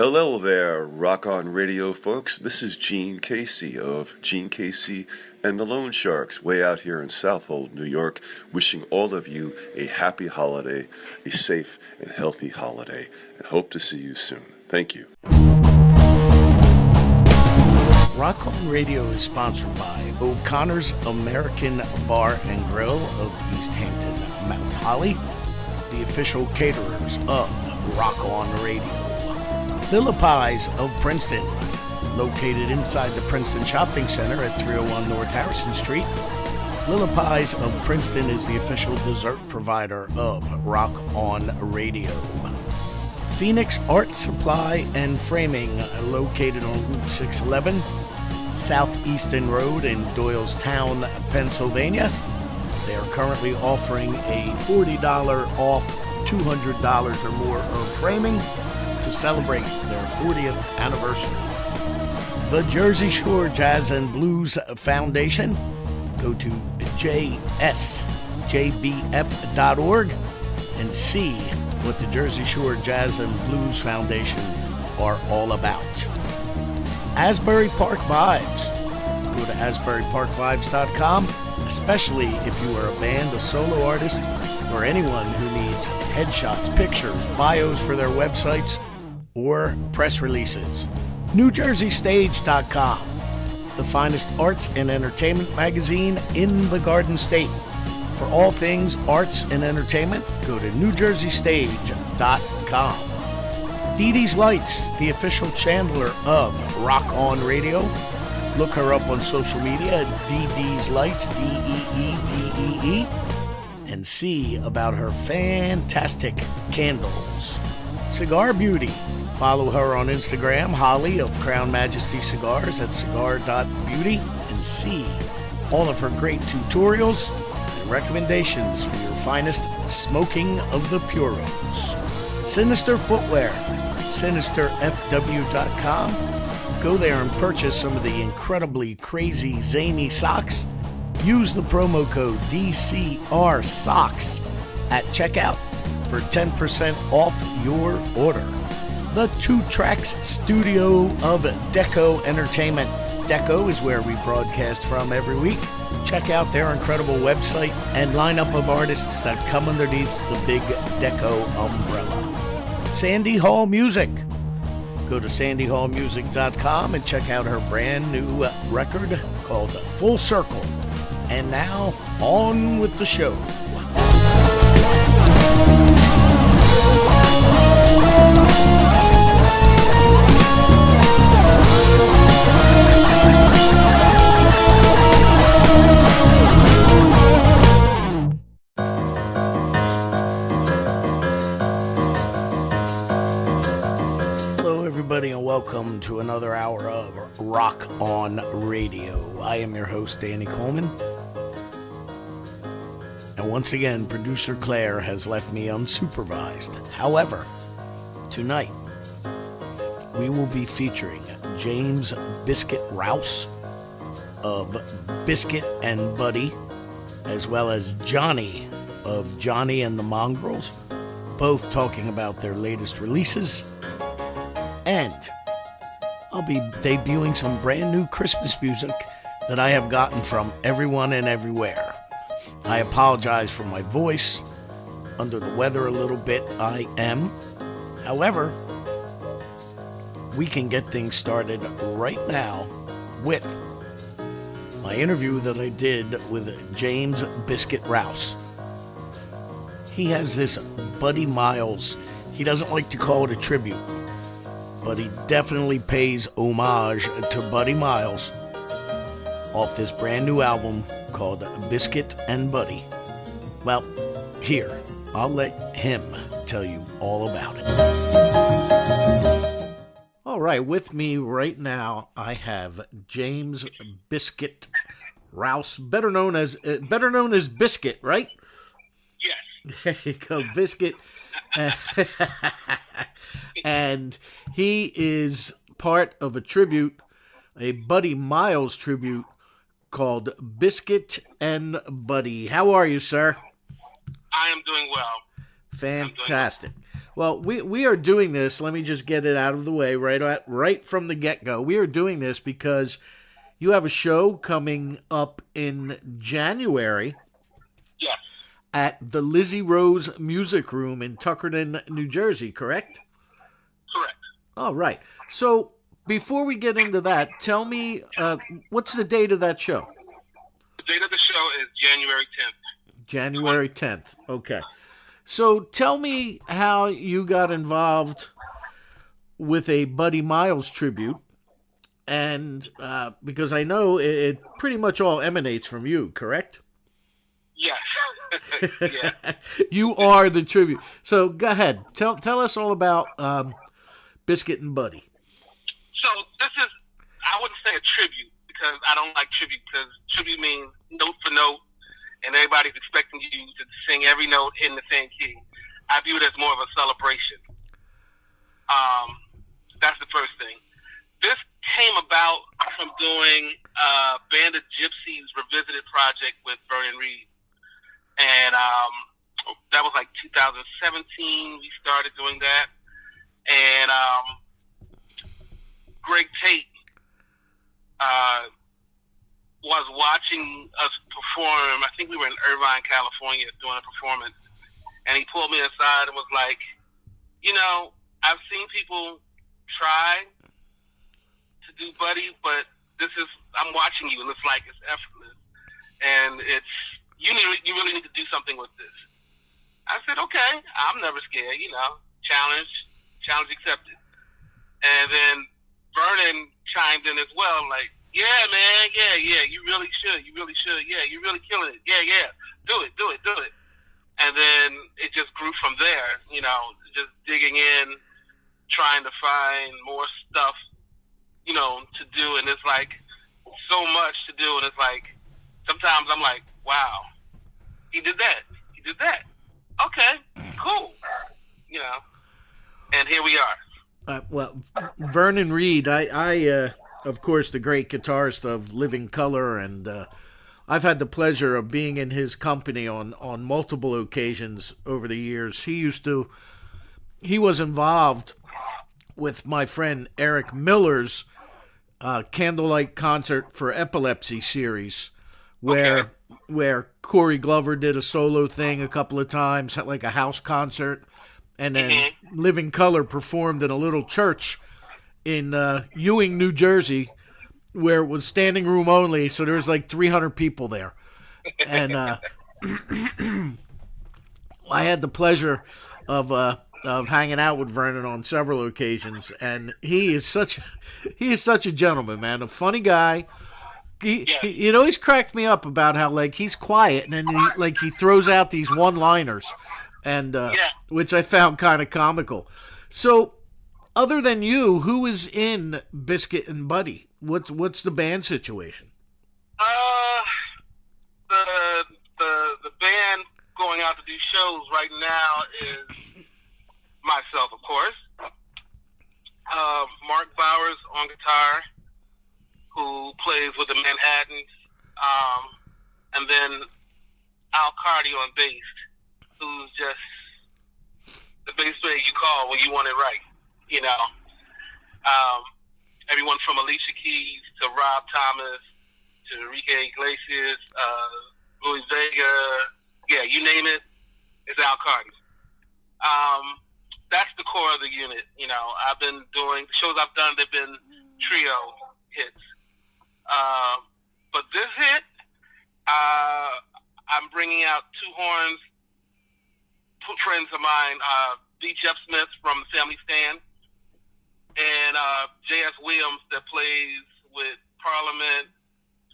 Hello there, Rock On Radio folks. This is Gene Casey of Gene Casey and the Loan Sharks, way out here in Southold, New York, wishing all of you a happy holiday, a safe and healthy holiday, and hope to see you soon. Thank you. Rock On Radio is sponsored by O'Connor's American Bar and Grill of East Hampton, Mount Holly, the official caterers of Rock On Radio. Lilla Pies of Princeton, located inside the Princeton Shopping Center at 301 North Harrison Street. Lilla Pies of Princeton is the official dessert provider of Rock On Radio. Phoenix Art Supply and Framing, located on Route 611, Southeastern Road in Doylestown, Pennsylvania. They are currently offering a $40 off $200 or more of framing to celebrate their 40th anniversary. The Jersey Shore Jazz and Blues Foundation. Go to jsjbf.org and see what the Jersey Shore Jazz and Blues Foundation are all about. Asbury Park Vibes. Go to asburyparkvibes.com, especially if you are a band, a solo artist, or anyone who needs headshots, pictures, bios for their websites, or press releases. NewJerseyStage.com, the finest arts and entertainment magazine in the Garden State. For all things arts and entertainment, go to NewJerseyStage.com. Dee Dee's Lights, the official chandler of Rock On Radio. Look her up on social media at Dee Dee's Lights, DEEDEE, and see about her fantastic candles. Cigar Beauty. Follow her on Instagram, Holly of Crown Majesty Cigars at cigar.beauty, and see all of her great tutorials and recommendations for your finest smoking of the puros. Sinister Footwear, sinisterfw.com. Go there and purchase some of the incredibly crazy, zany socks. Use the promo code DCRSOCKS at checkout for 10% off your order. The Two Tracks Studio of Deco Entertainment. Deco is where we broadcast from every week. Check out their incredible website and lineup of artists that come underneath the big Deco umbrella. Sandy Hall Music. Go to sandyhallmusic.com and check out her brand new record called Full Circle. And now, on with the show. And welcome to another hour of Rock On Radio. I am your host, Danny Coleman. And once again, producer Claire has left me unsupervised. However, tonight, we will be featuring James Biscuit Rouse of Biscuit and Buddy, as well as Johnny of Johnny and the Mongrels, both talking about their latest releases. And I'll be debuting some brand new Christmas music that I have gotten from everyone and everywhere. I apologize for my voice. Under the weather a little bit, I am. However, we can get things started right now with my interview that I did with James Biscuit Rouse. He has this Buddy Miles. He doesn't like to call it a tribute, but he definitely pays homage to Buddy Miles off this brand new album called Biscuit and Buddy. Well, here, I'll let him tell you all about it. All right, with me right now, I have James Biscuit Rouse, better known as Biscuit, right? Yes. There you go, Biscuit. And he is part of a tribute, a Buddy Miles tribute called Biscuit and Buddy. How are you, sir? I am doing well. Fantastic. Well, we are doing this. Let me just get it out of the way right from the get go. We are doing this because you have a show coming up in January Yes, at the Lizzie Rose Music Room in Tuckerton, New Jersey, correct? correct. All right. So before we get into that, tell me what's the date of that show? The date of the show is January 10th. January 10th. Okay. So tell me how you got involved with a Buddy Miles tribute, and because I know it pretty much all emanates from you, correct? Yes. Yeah. You are the tribute. So go ahead. Tell us all about Biscuit and Buddy. So this is, I wouldn't say a tribute because I don't like tribute because tribute means note for note and everybody's expecting you to sing every note in the same key. I view it as more of a celebration. That's the first thing. This came about from doing Band of Gypsies Revisited project with Vernon Reed. And that was like 2017 we started doing that. And Greg Tate was watching us perform. I think we were in Irvine, California doing a performance. And he pulled me aside and was like, you know, I've seen people try to do Buddy, but I'm watching you and it's like it's effortless. And you really need to do something with this. I said, okay, I'm never scared, challenge accepted. And then Vernon chimed in as well, like, yeah, man, yeah, you really should, yeah, you're really killing it, yeah, do it. And then it just grew from there, just digging in, trying to find more stuff, to do, and it's like so much to do, and it's like, sometimes I'm like, wow, he did that. Okay, cool, and here we are. Well, Vernon Reed, I of course, the great guitarist of Living Color, and I've had the pleasure of being in his company on multiple occasions over the years. He was involved with my friend Eric Miller's Candlelight Concert for Epilepsy series, where Corey Glover did a solo thing a couple of times, had like a house concert, and then Living Color performed in a little church in Ewing, New Jersey, where it was standing room only, so there was like 300 people there. And I had the pleasure of hanging out with Vernon on several occasions, and he is such a gentleman, man, a funny guy. He always cracked me up about how like he's quiet and then he throws out these one-liners, and which I found kind of comical. So, other than you, who is in Biscuit and Buddy? What's the band situation? The band going out to do shows right now is myself, of course. Mark Bowers on guitar, who plays with the Manhattans, and then Al Cardi on bass, who's just the bass player you call when you want it right. Everyone from Alicia Keys to Rob Thomas to Enrique Iglesias, Louis Vega, yeah, you name it, it's Al Cardi. That's the core of the unit. I've been doing the shows I've done. They've been trio hits, but this hit, I'm bringing out two horns, friends of mine, D. Jeff Smith from Family Stand, and J.S. Williams that plays with Parliament,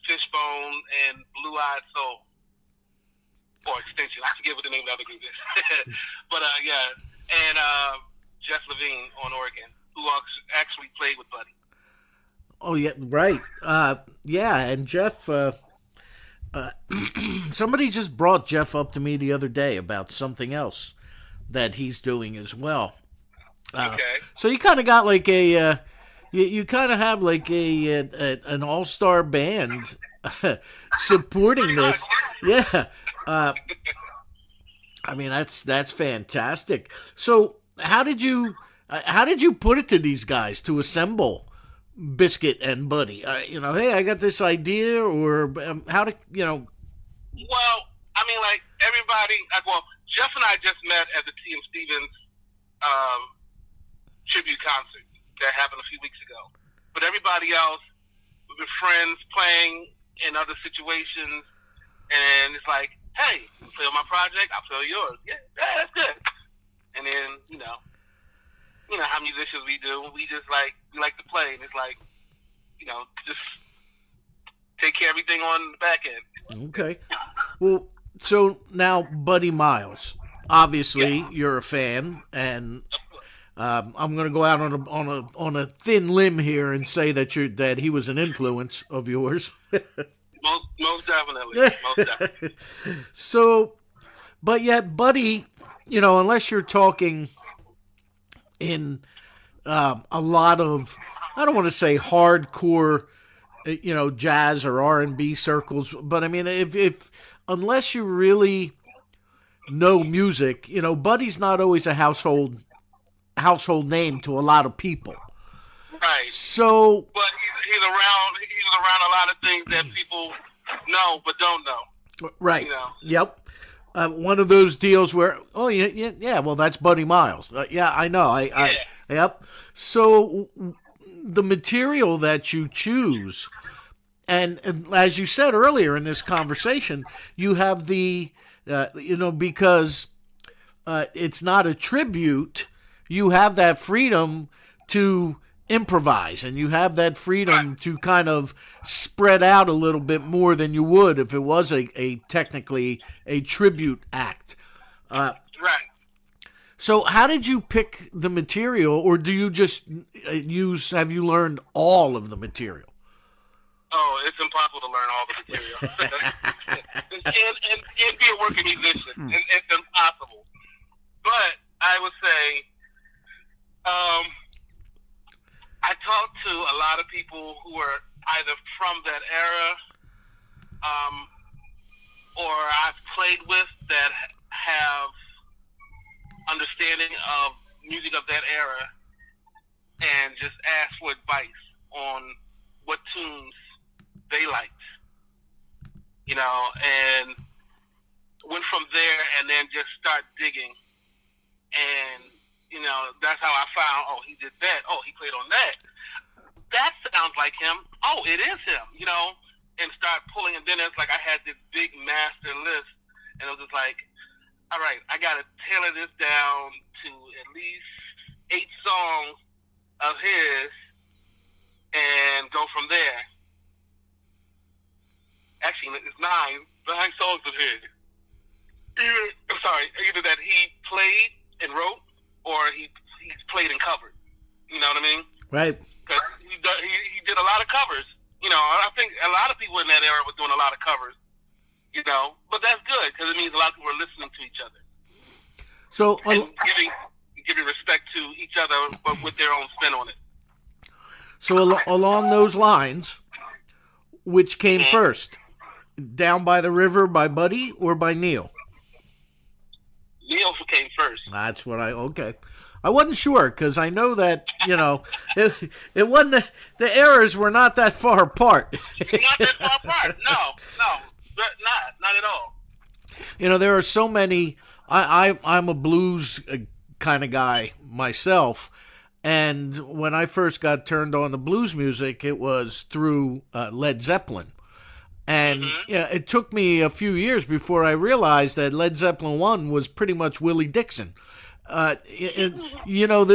Fishbone, and Blue Eyed Soul, or Extension. I forget what the name of the other group is. But, yeah. And Jeff Levine on organ, who actually played with Buddy. Oh, yeah, right. Yeah, and Jeff, somebody just brought Jeff up to me the other day about something else that he's doing as well. Okay. So you kind of got like you kind of have like an all-star band supporting this. Yeah. I mean, that's fantastic. So how did you put it to these guys to assemble Biscuit and Buddy? Hey, I got this idea, or how to, Well, I mean, like everybody. Well, Jeff and I just met at the T.M. Stevens tribute concert that happened a few weeks ago. But everybody else, we've been friends playing in other situations, and it's like, hey, you play on my project, I'll play on yours. Yeah, that's good. And then, you know how musicians we do. We like to play, and it's like, just take care of everything on the back end. Okay. Well, so now Buddy Miles. Obviously, you're a fan, and I'm going to go out on a thin limb here and say that he was an influence of yours. Most definitely. So, but yet, Buddy, unless you're talking in a lot of, I don't want to say hardcore, jazz or R&B circles, but I mean, if unless you really know music, Buddy's not always a household name to a lot of people. Right. So, but he's around. He was around a lot of things that people know but don't know. Right. Yep. One of those deals where, oh yeah, well that's Buddy Miles. Yeah, I know. Yep. So the material that you choose, and as you said earlier in this conversation, you have the, because it's not a tribute, you have that freedom to improvise, and you have that freedom to kind of spread out a little bit more than you would if it was a technically a tribute act. Right. So how did you pick the material, or do you just have you learned all of the material? Oh, it's impossible to learn all the material. and be a working musician. It's impossible. But I would say, I talked to a lot of people who are either from that era, or I've played with that have understanding of music of that era, and just asked for advice on what tunes they liked, and went from there, and then just start digging, and that's how I found, oh, he did that. Oh, he played on that. That sounds like him. Oh, it is him, and start pulling. And then it's like I had this big master list, and it was just like, all right, I got to tailor this down to at least 8 songs of his and go from there. Actually, it's 9 songs of his. Either that he played and wrote, or he's played and covered. You know what I mean? Right. Because he did a lot of covers. I think a lot of people in that era were doing a lot of covers. But that's good because it means a lot of people are listening to each other. So and giving respect to each other, but with their own spin on it. So along those lines, which came first? Down by the River by Buddy or by Neil? Neil came first. That's what okay. I wasn't sure because I know that, it wasn't, the eras were not that far apart. Not that far apart. No, not at all. There are so many, I'm a blues kind of guy myself, and when I first got turned on to blues music, it was through Led Zeppelin. And it took me a few years before I realized that Led Zeppelin 1 was pretty much Willie Dixon. That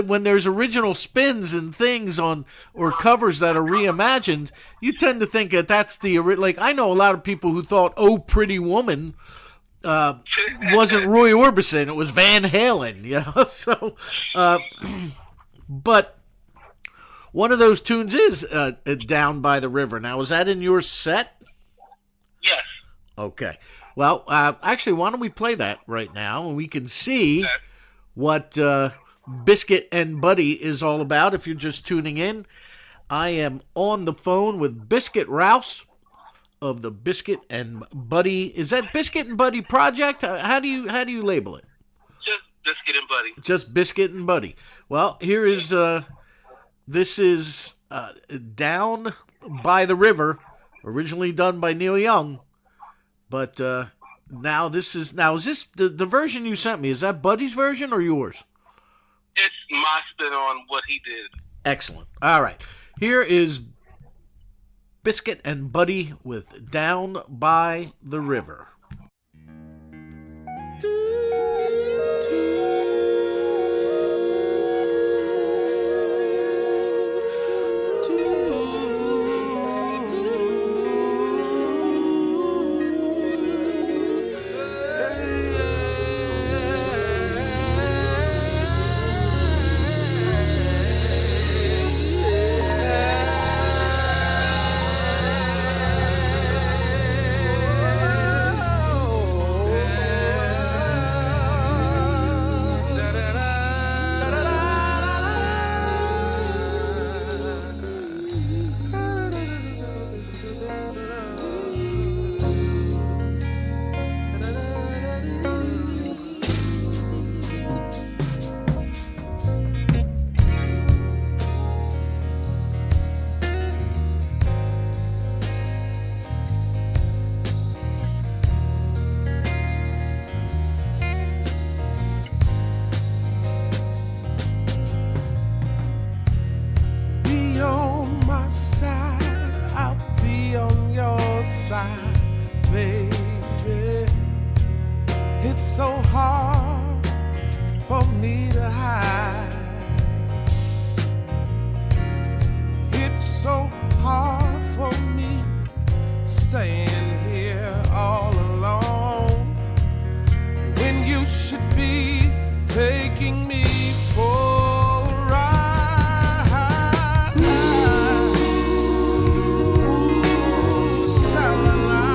when there's original spins and things on or covers that are reimagined, you tend to think that that's I know a lot of people who thought "Oh Pretty Woman" wasn't Roy Orbison, it was Van Halen. So, but one of those tunes is "Down by the River." Now, is that in your set? Yes. Okay. Well, actually, why don't we play that right now, and we can see what Biscuit and Buddy is all about. If you're just tuning in, I am on the phone with Biscuit Rouse of the Biscuit and Buddy. Is that Biscuit and Buddy Project? How do you label it? Just Biscuit and Buddy. Just Biscuit and Buddy. Well, here is this is Down by the River, originally done by Neil Young, but now is this the version you sent me? Is that Buddy's version or yours? It's my spin on what he did. Excellent. All right, here is Biscuit and Buddy with Down by the River. Ooh, sha-la-la.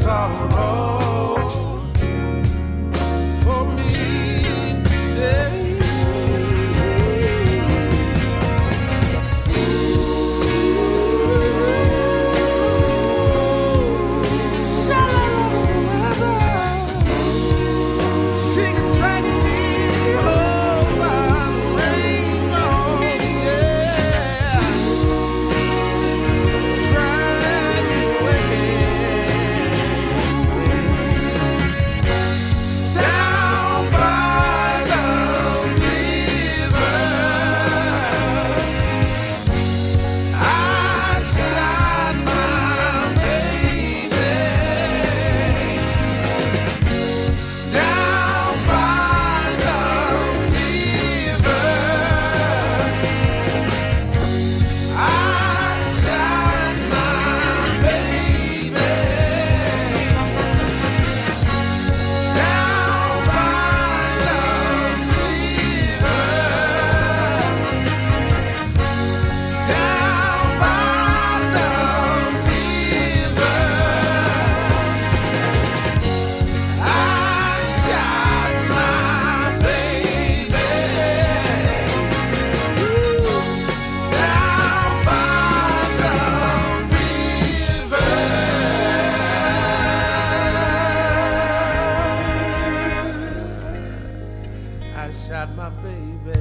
sorrow for me. Yeah. She can drag me over the rainbow, yeah. Drag me away down by the river. I shot my baby down by the river. I shot my baby down by the river. Down by the river. I shot my baby down by the river. I shot my baby.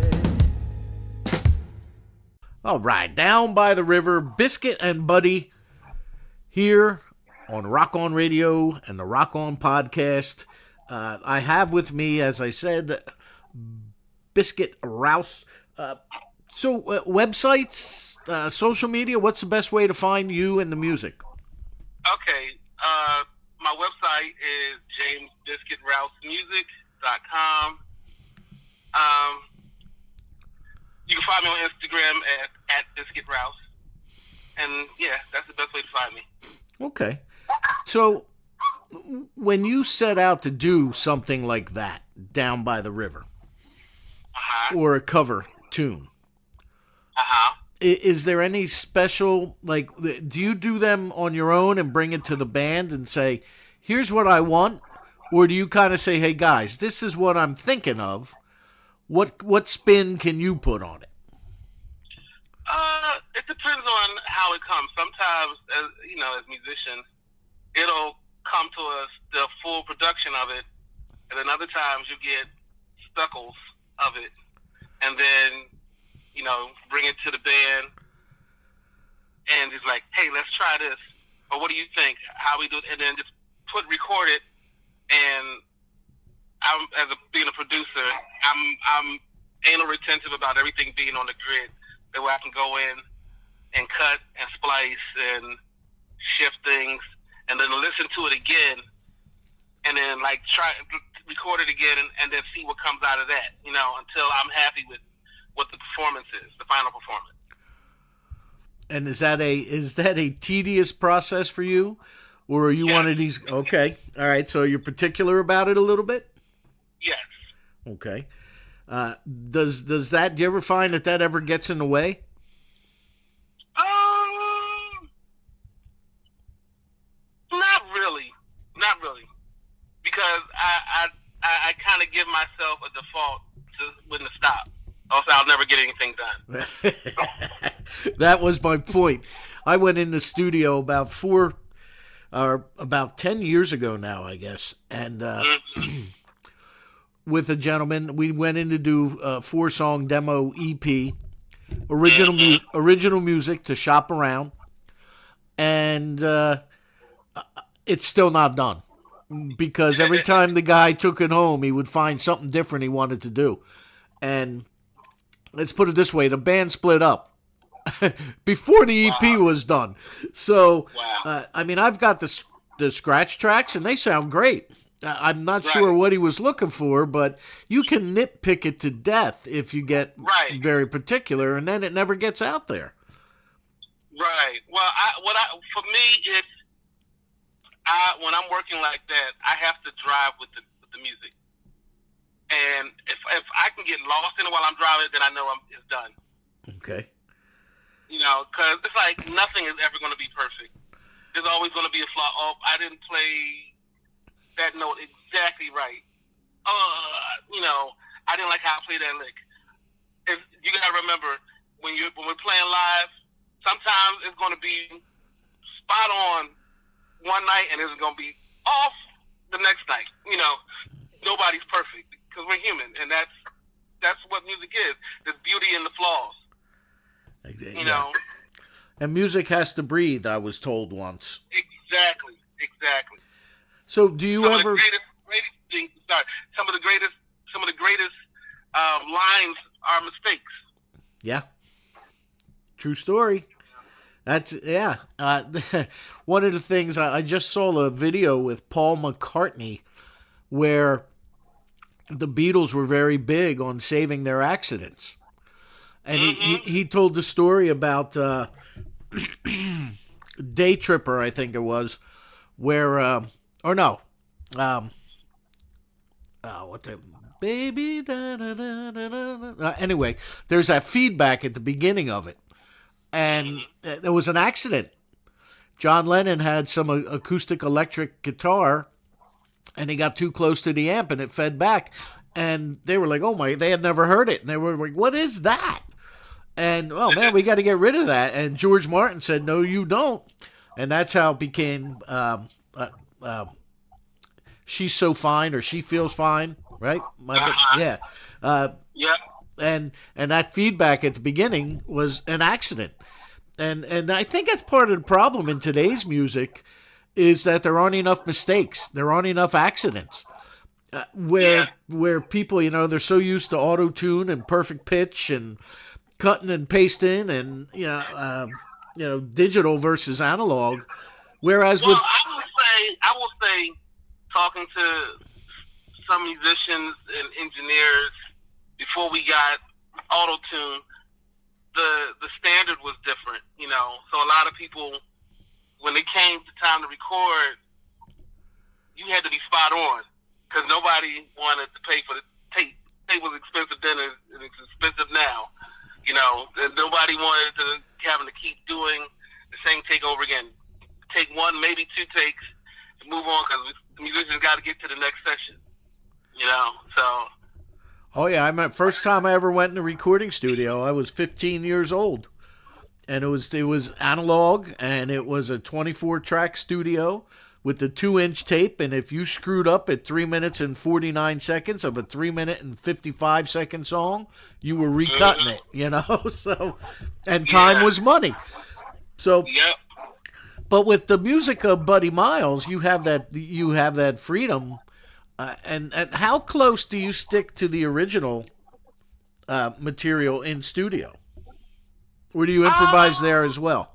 All right, Down by the River, Biscuit and Buddy here on Rock On Radio and the Rock On Podcast. I have with me, as I said, Biscuit Rouse. Websites, social media, what's the best way to find you and the music? Okay, my website is jamesbiscuitrousemusic.com. You can find me on Instagram at Biscuit Rouse. And yeah, that's the best way to find me. Okay. So, when you set out to do something like that, Down by the River, or a cover tune, is there any special, like, do you do them on your own and bring it to the band and say, here's what I want? Or do you kind of say, hey, guys, this is what I'm thinking of. What spin can you put on it? It depends on how it comes. Sometimes, as musicians, it'll come to us, the full production of it, and then other times you get stuckles of it, and then, bring it to the band, and it's like, hey, let's try this, or what do you think, how we do it, and then just record it, and being a producer, I'm anal retentive about everything being on the grid. That way I can go in and cut and splice and shift things, and then listen to it again, and then try record it again, and then see what comes out of that. Until I'm happy with what the performance is, the final performance. And is that a tedious process for you, or are you one of these? Okay, all right. So you're particular about it a little bit. Yes. Okay. Does that? Do you ever find that ever gets in the way? Not really, because I kind of give myself a default to when to stop. Else I'll never get anything done. That was my point. I went in the studio about 10 years ago now, I guess, and with a gentleman, we went in to do a 4-song demo EP, original music to shop around, and it's still not done because every time the guy took it home, he would find something different he wanted to do. And let's put it this way, the band split up before the EP was done. So, I've got the scratch tracks, and they sound great. I'm not sure what he was looking for, but you can nitpick it to death if you get very particular, and then it never gets out there. Right. Well, for me, it's when I'm working like that, I have to drive with the music, and if I can get lost in it while I'm driving, then I know it's done. Okay. Because it's like nothing is ever going to be perfect. there's always going to be a flaw. Oh, I didn't play that note exactly right. I didn't like how I played that lick. You gotta remember when we're playing live, sometimes it's going to be spot on one night and it's going to be off the next night. Nobody's perfect because we're human, and that's what music is. There's beauty in the flaws. Yeah. And music has to breathe, I was told once. Exactly. So do you some ever... Of the greatest things, some of the greatest lines are mistakes. Yeah. True story. That's, yeah. One of the things, I just saw a video with Paul McCartney where the Beatles were very big on saving their accidents. And he told the story about Day Tripper, I think it was, where, what the... Baby, da, da, da, da, da. Anyway, there's that feedback at the beginning of it. And there was an accident. John Lennon had some acoustic electric guitar, and he got too close to the amp, and it fed back. And they were like, oh my, they had never heard it. And they were like, what is that? And, oh man, we got to get rid of that. And George Martin said, no, you don't. And that's how it became She's So Fine, or She Feels Fine. Right? Yeah. Yeah. And that feedback at the beginning was an accident. And I think that's part of the problem in today's music is that there aren't enough mistakes. There aren't enough accidents. Where people, they're so used to auto-tune and perfect pitch and cutting and pasting and, digital versus analog. Whereas I will say, talking to some musicians and engineers before we got auto-tune, the standard was different, So a lot of people, when it came to time to record, you had to be spot on because nobody wanted to pay for the tape. Tape was expensive then and it's expensive now, And nobody wanted to having to keep doing the same take over again. Take one, maybe two takes to move on because the musicians got to get to the next session. So. Oh yeah, first time I ever went in a recording studio, I was 15 years old, and it was analog, and it was a 24-track studio with the 2-inch tape, and if you screwed up at 3 minutes and 49 seconds of a 3-minute and 55-second song, you were recutting it, So, and time was money. So. Yep. But with the music of Buddy Miles, you have that freedom. And how close do you stick to the original material in studio? Or do you improvise there as well?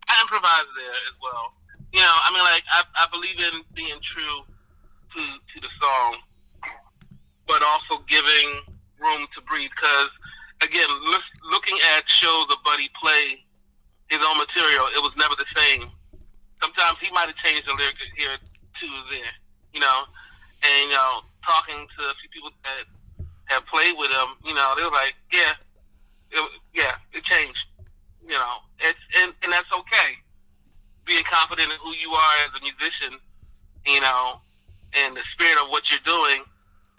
I improvise there as well. I believe in being true to the song, but also giving room to breathe. Because, again, looking at shows of Buddy play his own material, it was never the same. Sometimes he might have changed the lyrics here, too, there, And, talking to a few people that have played with him, they were like, it changed. And that's okay. Being confident in who you are as a musician, and the spirit of what you're doing,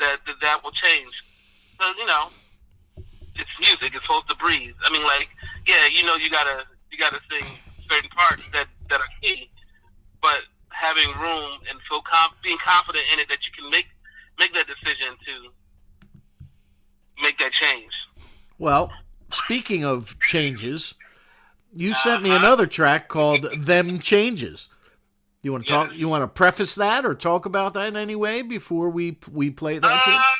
that will change. So, it's music. It's supposed to breathe. You gotta sing certain parts that are key, but having room and being confident in it that you can make that decision to make that change. Well, speaking of changes, you sent me another track called "Them Changes." You want to talk? You want to preface that or talk about that in any way before we play that?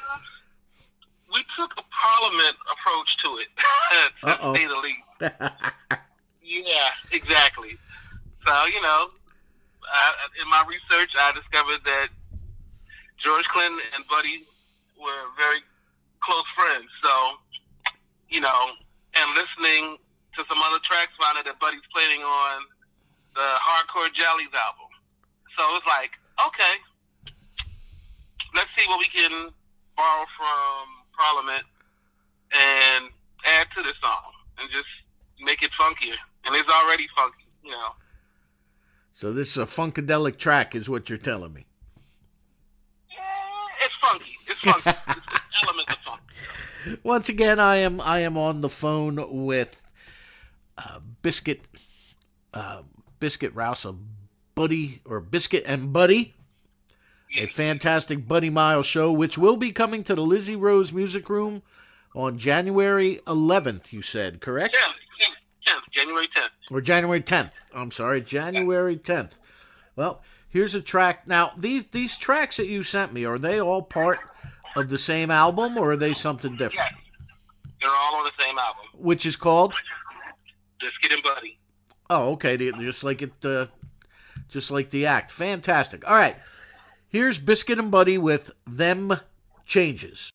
We took a Parliament approach to it, to say the least. Yeah, exactly. So in my research, I discovered that George Clinton and Buddy were very close friends. So, and listening to some other tracks, found out that Buddy's playing on the Hardcore Jellies album. So it was like, okay, let's see what we can borrow from Parliament and add to this song and just make it funkier. And it's already funky, So this is a funkadelic track, is what you're telling me. Yeah, it's funky. It's funky. It's elements of funk. Once again, I am on the phone with Biscuit Rouse of Buddy or Biscuit and Buddy, a fantastic Buddy Miles show, which will be coming to the Lizzie Rose Music Room on January 11th. You said, correct? 10th, January 10th. Or January 10th. I'm sorry, January 10th. Well, here's a track. Now, these tracks that you sent me, are they all part of the same album, or are they something different? Yes. They're all on the same album. Which is called? Biscuit and Buddy. Oh, okay. Just like the act. Fantastic. All right. Here's Biscuit and Buddy with Them Changes.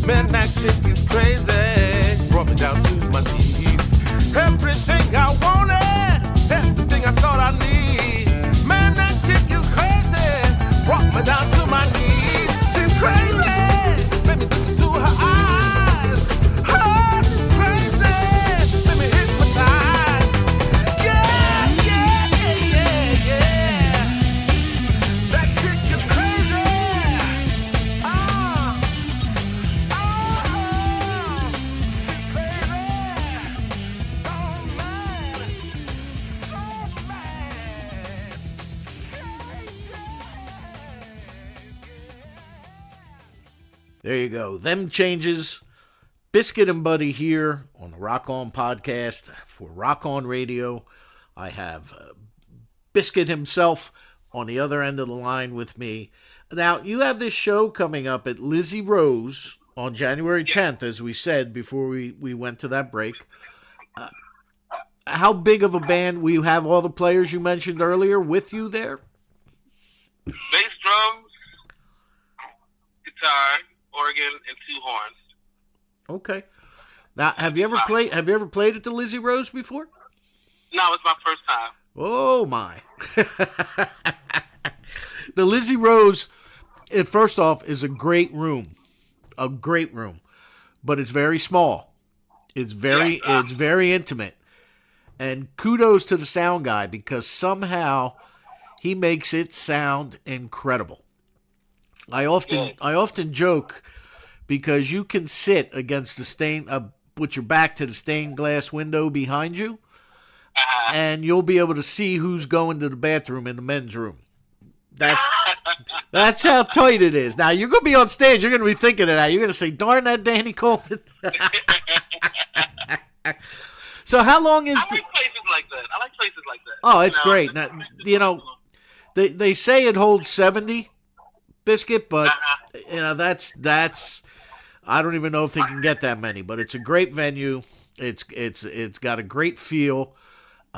Man, that chick is crazy. Brought me down to my knees. Everything I wanted, everything I thought I need. Man, that chick is crazy. Brought me down to my knees. She's crazy. Let me look into her eyes. Oh, she's crazy. Let me hypnotize. Yeah, yeah, yeah, yeah, yeah. That chick is crazy. Ah, ah, crazy. So mad. So mad. There you go. Them changes. Biscuit and Buddy here on the Rock On podcast for Rock On Radio. I have Biscuit himself on the other end of the line with me. Now, you have this show coming up at Lizzie Rose on January 10th, as we said before we went to that break. How big of a band will you have all the players you mentioned earlier with you there? Bass, drums, guitar, organ, and 2 horns. Okay. Now, have you ever played at the Lizzie Rose before? No, it's my first time. Oh my. The Lizzie Rose, first off, is a great room. A great room. But it's very small. It's very intimate. And kudos to the sound guy because somehow he makes it sound incredible. I often joke because you can sit against the with your back to the stained glass window behind you, and you'll be able to see who's going to the bathroom in the men's room. That's how tight it is. Now, you're going to be on stage. You're going to be thinking of that. You're going to say, darn that Danny Coleman. So how long is I like places like that. Oh, it's great. Now, they say it holds 70, Biscuit, but that's I don't even know if they can get that many, but it's a great venue. It's got a great feel.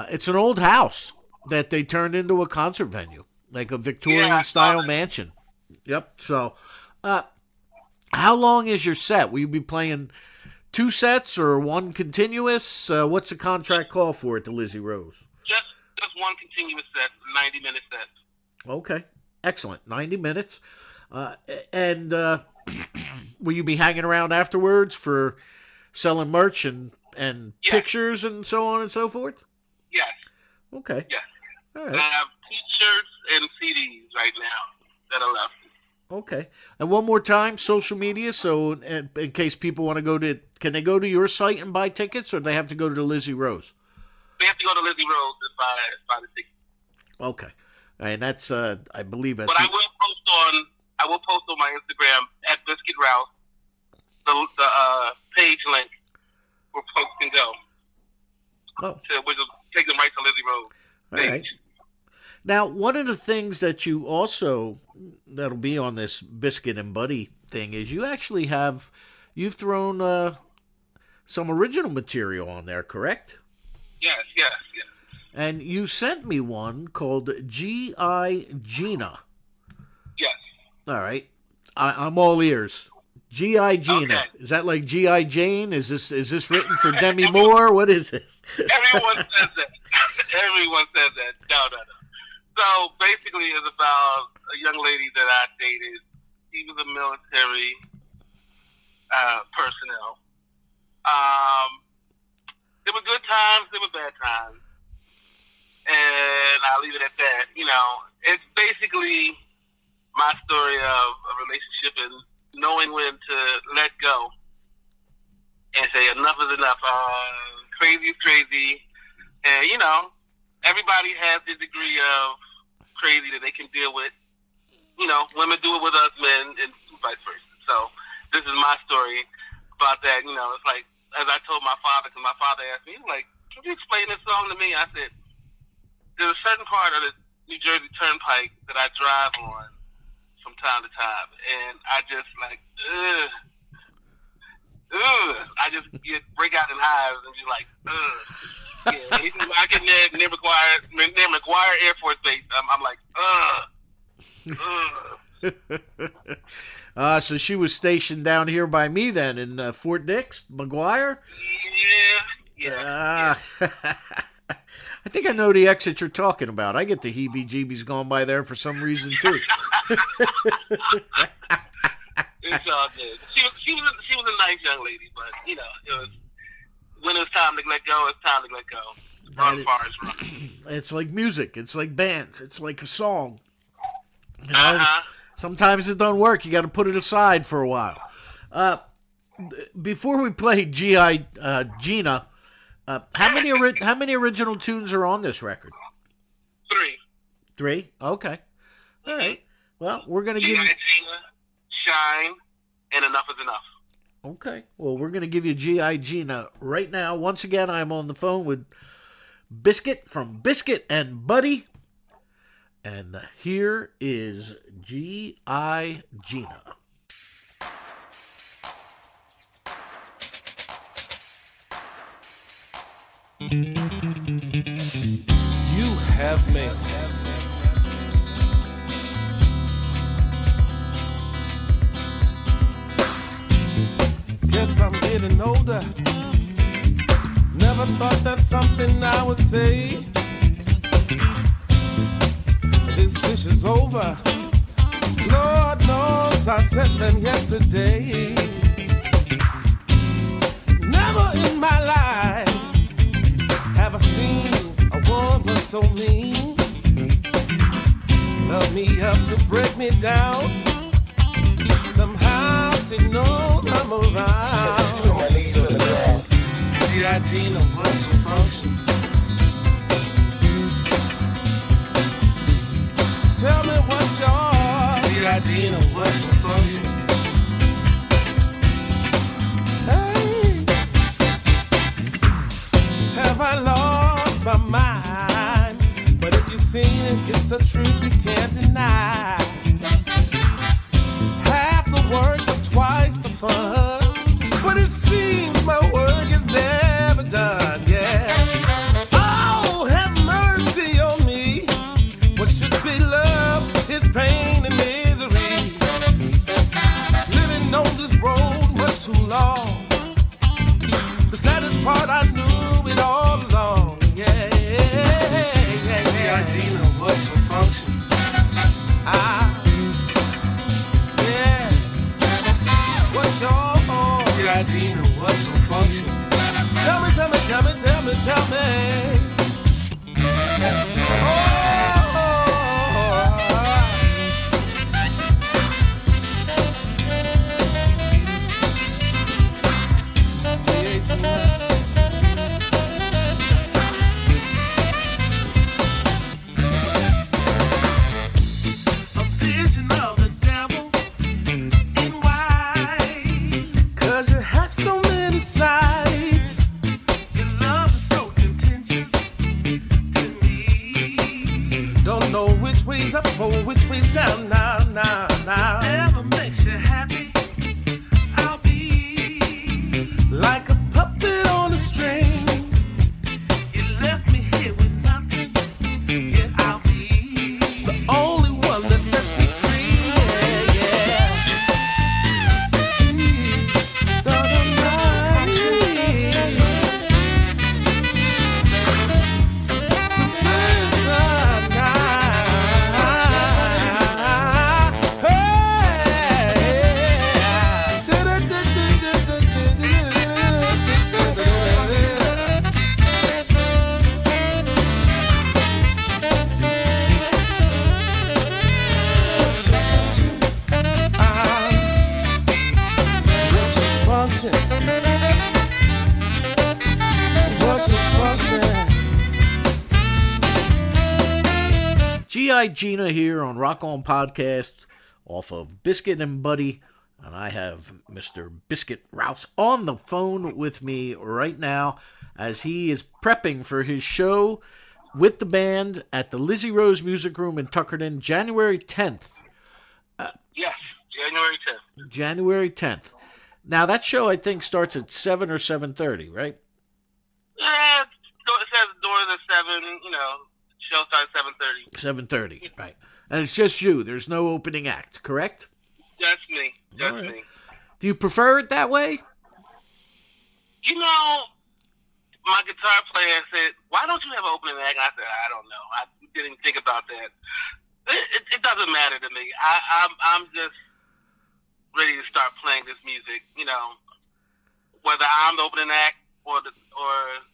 It's an old house that they turned into a concert venue, like a Victorian-style mansion. Yep. So, how long is your set? Will you be playing 2 sets or 1 continuous? What's the contract call for at the Lizzie Rose? Just 1 continuous set, 90-minute set. Okay. Excellent. 90 minutes. And will you be hanging around afterwards for selling merch and pictures and so on and so forth? Yes. Okay. Yes. All And right. I have T-shirts and CDs right now that are left. Okay. And one more time, social media. So in case people want to can they go to your site and buy tickets, or do they have to go to the Lizzie Rose? They have to go to Lizzie Rose and buy the tickets. Okay. And that's I believe that's. But I will post on my Instagram at Biscuit Rouse the page link where folks can go. Which will take them right to Lizzie Rose. All right. Now, one of the things that you also that'll be on this Biscuit and Buddy thing is you've thrown some original material on there, correct? Yes. And you sent me one called G.I. Gina. Yes. All right. I'm all ears. G.I. Gina. Okay. Is that like G.I. Jane? Is this written for Demi Moore? What is this? Everyone says that. Everyone says that. No. So basically, it's about a young lady that I dated. She was a military personnel. There were good times, there were bad times. And I'll leave it at that. It's basically my story of a relationship and knowing when to let go and say enough is enough. Crazy is crazy. And, everybody has their degree of crazy that they can deal with. Women do it with us men and vice versa. So this is my story about that. It's like, as I told my father, because my father asked me, he was like, can you explain this song to me? I said, there's a certain part of the New Jersey Turnpike that I drive on from time to time, and I just I just break out in hives and be like, Yeah, I get near McGuire Air Force Base. I'm like, So she was stationed down here by me then in Fort Dix, McGuire? Yeah. I think I know the exit you're talking about. I get the heebie-jeebies going by there for some reason, too. It's all good. She was a nice young lady, but, you know, it was, when it's time to let go, it's time to let go. Run far as run. It's like music. It's like bands. It's like a song. You know, sometimes it don't work. You got to put it aside for a while. Before we play G.I. Gina, how many original tunes are on this record? 3. 3? Okay. All right. Well, we're going to give you... Gina, Shine, and Enough is Enough. Okay. Well, we're going to give you G.I. Gina right now. Once again, I'm on the phone with Biscuit from Biscuit and Buddy. And here is G.I. Gina. You have me. Guess I'm getting older. Never thought that's something I would say. This dish is over. Lord knows I said them yesterday. Never in my life have I seen a woman so mean. Love me up to break me down. Somehow she knows I'm around. So my knees on the ground. G.I. Gina, what's your function? Tell me what's your G.I. Gina, what's your function? Have I lost my mind? But if you've seen it, it's a truth you can't deny. Half the work, but twice the fun. But it seems my work is never done, yeah. Oh, have mercy on me. What should be love is pain and misery. Living on this road much too long. The saddest part, I knew it all along. Yeah. Gina, what's your function? Yeah. What's your Gina, what's your function? Tell me. Which way's down now? Whatever makes you happy, I'll be like a puppet on a string. You left me here with nothing, yet I'll be the only one that sets me free. Yeah. G.I. Gina here on Rock On Podcast off of Biscuit and Buddy, and I have Mr. Biscuit Rouse on the phone with me right now as he is prepping for his show with the band at the Lizzie Rose Music Room in Tuckerton, January 10th. Yes, January 10th. January 10th. Now, that show, I think, starts at 7 or 7:30, right? Yeah, it says doors at 7, show starts 7:30. 7:30, right. And it's just you. There's no opening act, correct? Just me. Just right. me. Do you prefer it that way? my guitar player said, "Why don't you have an opening act?" And I said, "I don't know. I didn't think about that. It doesn't matter to me. I'm just ready to start playing this music. You know, whether I'm the opening act or the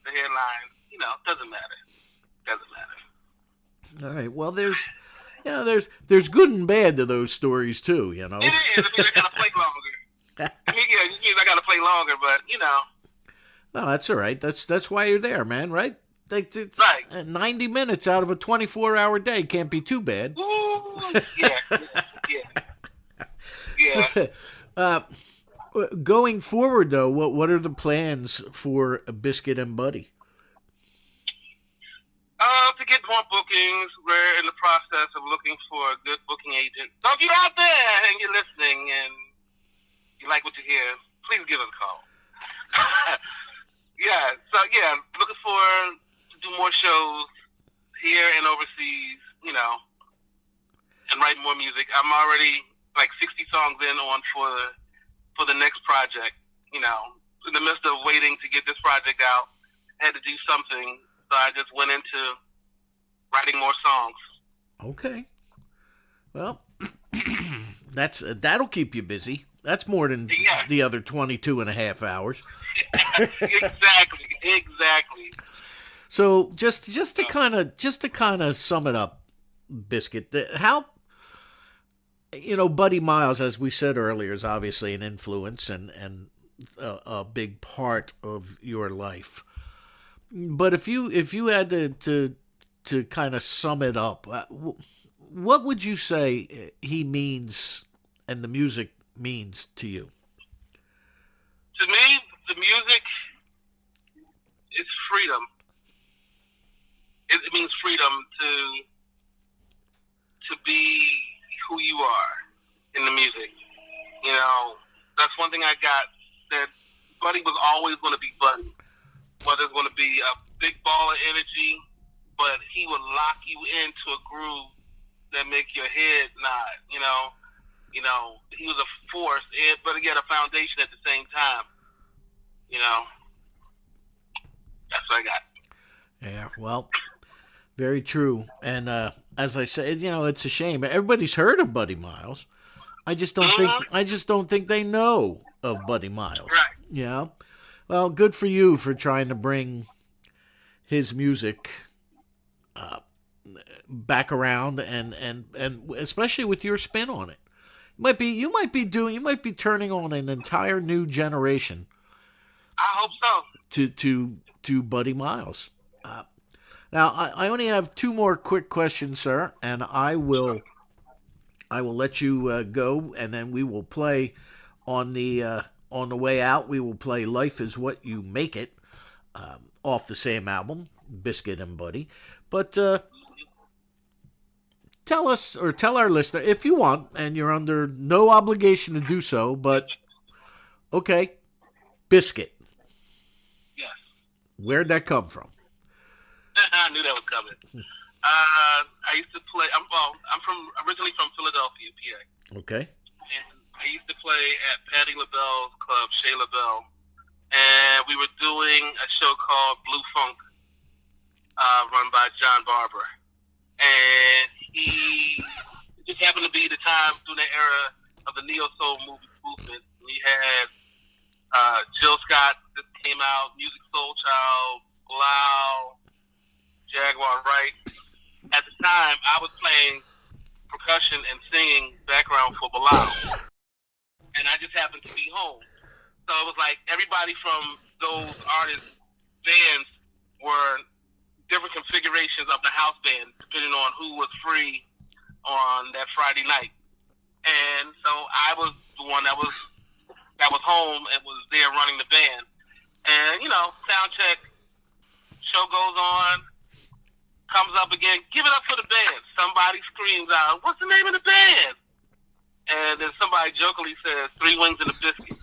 headline, you know, doesn't matter. Doesn't matter." All right. Well, there's good and bad to those stories too. You know. It is. It means I gotta play longer. I mean, yeah, it means I gotta play longer, but you know. No, that's all right. That's why you're there, man. Right? It's Right. 90 minutes out of a 24-hour day can't be too bad. Ooh, yeah. So, going forward, though, what are the plans for Biscuit and Buddy? To get more bookings, we're in the process of looking for a good booking agent. So if you're out there and you're listening and you like what you hear, please give us a call. Looking for to do more shows here and overseas, you know, and write more music. I'm already like 60 songs in on for the next project. You know, in the midst of waiting to get this project out, I had to do something, so I just went into writing more songs. Okay. Well, that'll keep you busy. That's more than the other 22 and a half hours. Exactly. So just to kind of sum it up, Biscuit, how, you know, Buddy Miles, as we said earlier, is obviously an influence and a big part of your life. But if you had to kind of sum it up, what would you say he means and the music means to you? To me, the music is freedom. It means freedom to be who you are in the music. You know, that's one thing I got, that Buddy was always going to be Buddy. Whether it's going to be a big ball of energy, but he would lock you into a groove that make your head nod. You know, he was a force, but he had a foundation at the same time. You know, that's what I got. Yeah, well, very true. And as I said, you know, it's a shame. Everybody's heard of Buddy Miles. I just don't think they know of Buddy Miles. Right. You know? Well, good for you for trying to bring his music back around and especially with your spin on it. You might be turning on an entire new generation. I hope so. To Buddy Miles. Now I only have two more quick questions, sir, and I will let you go, and then we will play on the way out. We will play "Life Is What You Make It" off the same album, Biscuit and Buddy. But tell us, or tell our listener, if you want, and you're under no obligation to do so, but okay, Biscuit. Yes. Where'd that come from? I knew that was coming. I used to play. I'm originally from Philadelphia, PA. Okay. And I used to play at Patti LaBelle's club, Chez LaBelle, and we were doing a show called Blue Funk, run by John Barber. And he just happened to be the time during the era of the neo soul movement. We had Jill Scott just came out, Music Soul Child, Blau, Jaguar Wright. At the time, I was playing percussion and singing background for Bilal, and I just happened to be home. So it was like everybody from those artists' bands were different configurations of the house band, depending on who was free on that Friday night. And so I was the one that was home and was there running the band. And you know, sound check, show goes on, comes up again, give it up for the band. Somebody screams out, "What's the name of the band?" And then somebody jokingly says, "Three Wings and a Biscuit."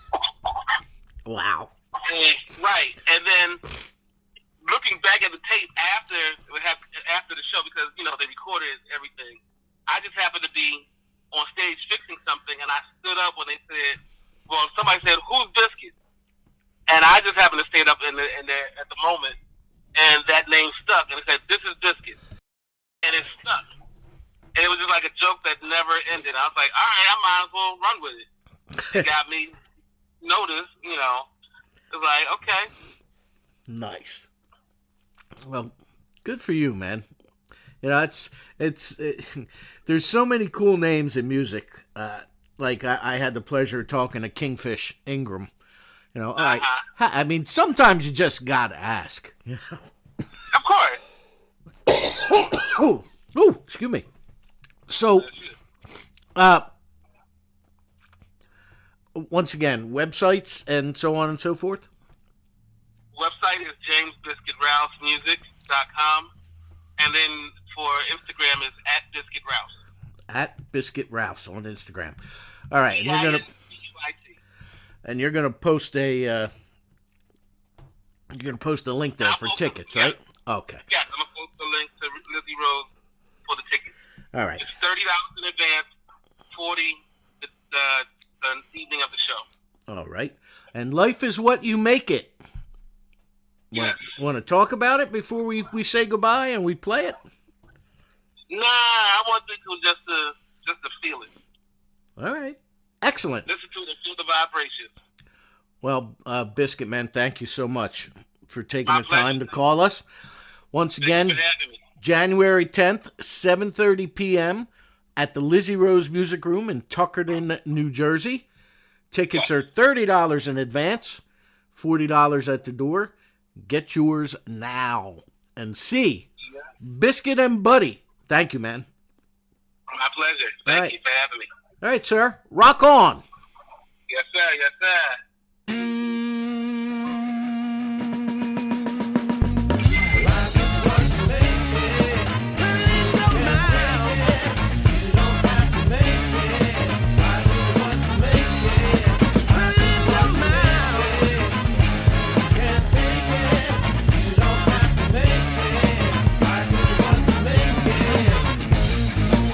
Wow. Right. And then looking back at the tape after the show, because, you know, they recorded everything, I just happened to be on stage fixing something, and I stood up when they said, well, somebody said, "Who's Biscuit?" and I just happened to stand up in the at the moment, and that name stuck, and it said, "This is Biscuit," and it stuck. And it was just like a joke that never ended. I was like, all right, I might as well run with it. It got me noticed, you know. It was like, okay. Nice. Well, good for you, man. You know, there's so many cool names in music. Like I had the pleasure of talking to Kingfish Ingram. You know, all right. I mean, sometimes you just gotta ask. You know? Of course. Oh, excuse me. So, once again, websites and so on and so forth? Website is jamesbiscuitrousemusic.com, and then for Instagram is @BiscuitRouse. @BiscuitRouse on Instagram. All right, and you're gonna post a link there for tickets, right? Okay. Yes, I'm gonna post the link to Lizzie Rose for the tickets. All right. It's $30 in advance, $40 the evening of the show. All right. And life is what you make it. Yes. Want to talk about it before we say goodbye and we play it? Nah, I want people just to feel it. All right. Excellent. Listen to it, feel the vibration. Well, Biscuit, man, thank you so much for taking My the time pleasure. to call us. Once again, Thanks for having me. January 10th, 7:30 p.m. at the Lizzie Rose Music Room in Tuckerton, New Jersey. Tickets are $30 in advance, $40 at the door. Get yours now. And see Biscuit and Buddy. Thank you, man. My pleasure. All Thank right. you for having me. All right, sir. Rock on. Yes, sir. Yes, sir.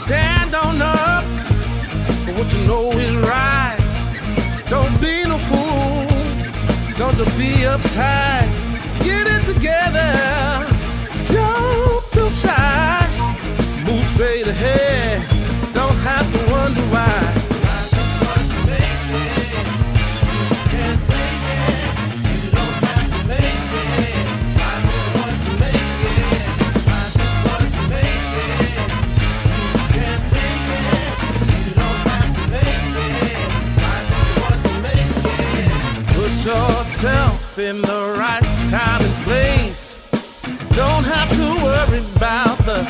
Stand on up for what you know is right. Don't be no fool. Don't you be uptight. Get it together. Don't feel shy. Move straight ahead. Don't have to wonder why. Put yourself in the right time and place. Don't have to worry about the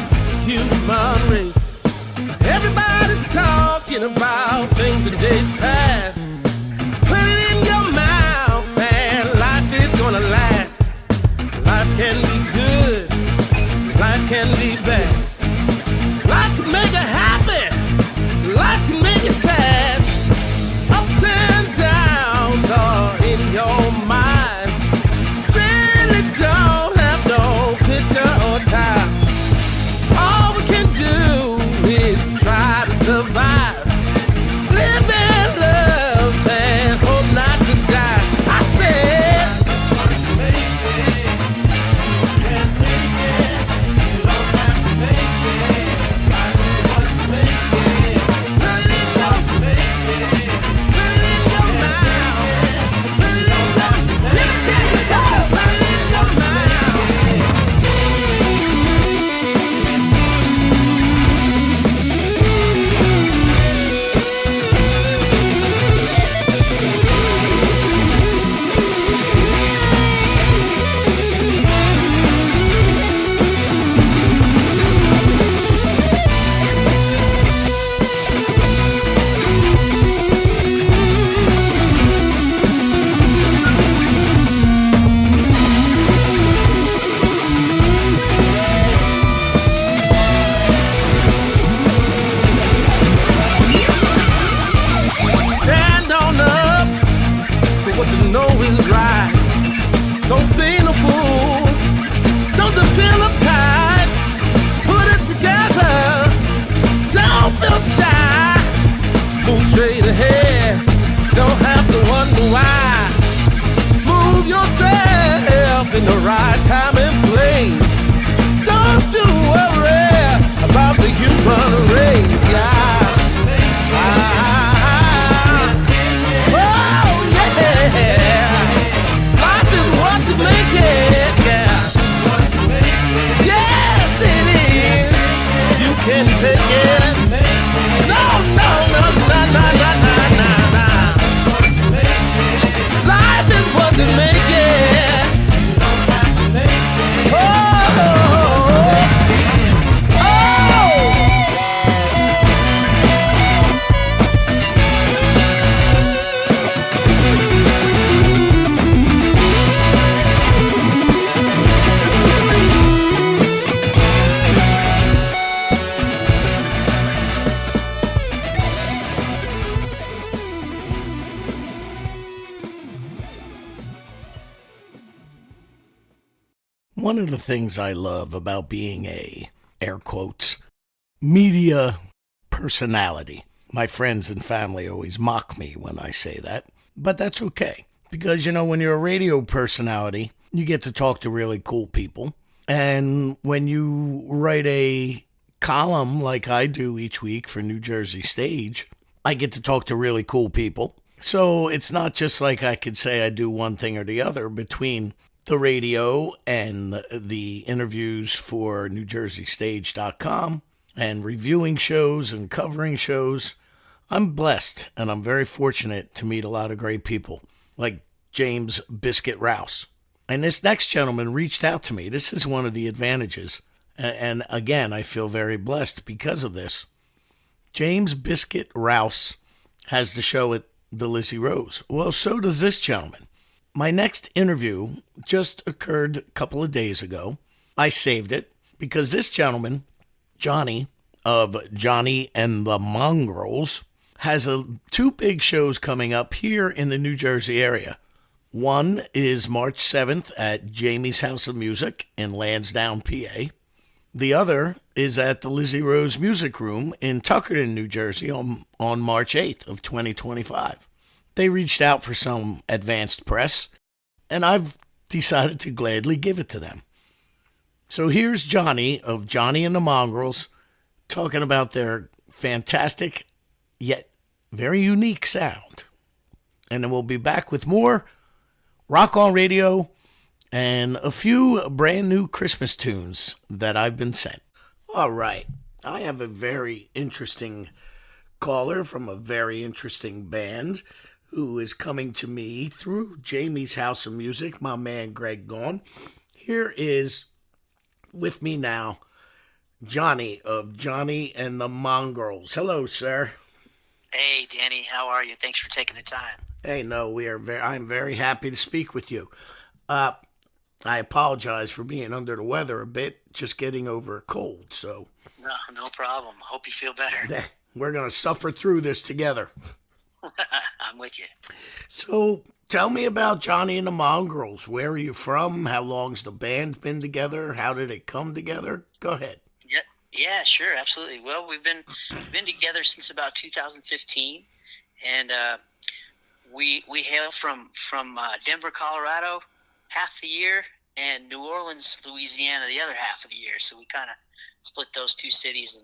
human race. Everybody's talking about things in days past. Put it in your mouth and life is gonna last. Life can be good, life can be bad. Life can make you happy, life can make you sad. Ups and downs are in your mind. Really don't have no picture or time. All we can do is try to survive. Live and love and hope not to die. I said, can't take it. You don't have to make it. What you make it. Put it in your make it. Put it in your mouth. Put it in your mouth. Put it in your mouth. Stand on up for what you know is right. Don't be no fool. Don't just feel uptight. Put it together. Don't feel shy. Move straight ahead. Don't have to wonder why. Move run a race, yeah. Oh, yeah. Life is what you make it, yeah. Yes, it is. You can take it. No, no, no, no, no, no, no, no, no. Life is what you make it. Oh, One of the things I love about being a, air quotes, media personality. My friends and family always mock me when I say that, but that's okay. Because, when you're a radio personality, you get to talk to really cool people. And when you write a column like I do each week for New Jersey Stage, I get to talk to really cool people. So it's not just like I could say I do one thing or the other between the radio and the interviews for NewJerseyStage.com and reviewing shows and covering shows. I'm blessed and I'm very fortunate to meet a lot of great people like James Biscuit Rouse. And this next gentleman reached out to me. This is one of the advantages. And again, I feel very blessed because of this. James Biscuit Rouse has the show at the Lizzie Rose. Well, so does this gentleman. My next interview just occurred a couple of days ago. I saved it because this gentleman, Johnny of Johnny and the Mongrels, has two big shows coming up here in the New Jersey area. One is March 7th at Jamie's House of Music in Lansdowne, PA. The other is at the Lizzie Rose Music Room in Tuckerton, New Jersey on March 8th of 2025. They reached out for some advanced press, and I've decided to gladly give it to them. So here's Johnny of Johnny and the Mongrels talking about their fantastic yet very unique sound. And then we'll be back with more Rock On Radio and a few brand new Christmas tunes that I've been sent. All right, I have a very interesting caller from a very interesting band who is coming to me through Jamie's House of Music, my man Greg Gaughan. Here is with me now Johnny of Johnny and the Mongrels. Hello, sir. Hey, Danny, how are you? Thanks for taking the time. Hey, no, I'm very happy to speak with you. I apologize for being under the weather a bit, just getting over a cold, so No problem. Hope you feel better. we're going to suffer through this together. I'm with you. So tell me about Johnny and the Mongrels. Where are you from? How long's the band been together? How did it come together? Go ahead. Yeah, sure, absolutely. Well, we've been together since about 2015, and we hail from Denver, Colorado, half the year, and New Orleans, Louisiana, the other half of the year. So we kind of split those two cities,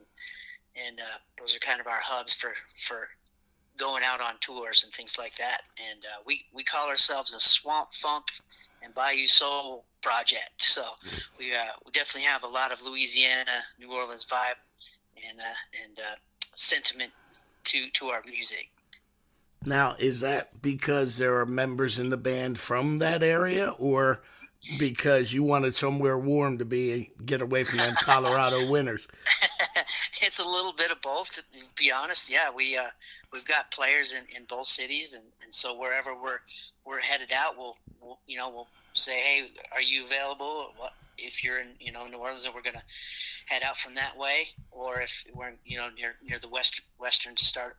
and those are kind of our hubs for going out on tours and things like that. And we call ourselves a Swamp Funk and Bayou Soul project. So we definitely have a lot of Louisiana, New Orleans vibe and sentiment to our music. Now, is that because there are members in the band from that area, or because you wanted somewhere warm to get away from them Colorado winters? It's a little bit of both, to be honest. Yeah, we've got players in both cities, and so wherever we're headed out, we'll say, hey, are you available? If you're in New Orleans, then we're gonna head out from that way, or if we're near the western start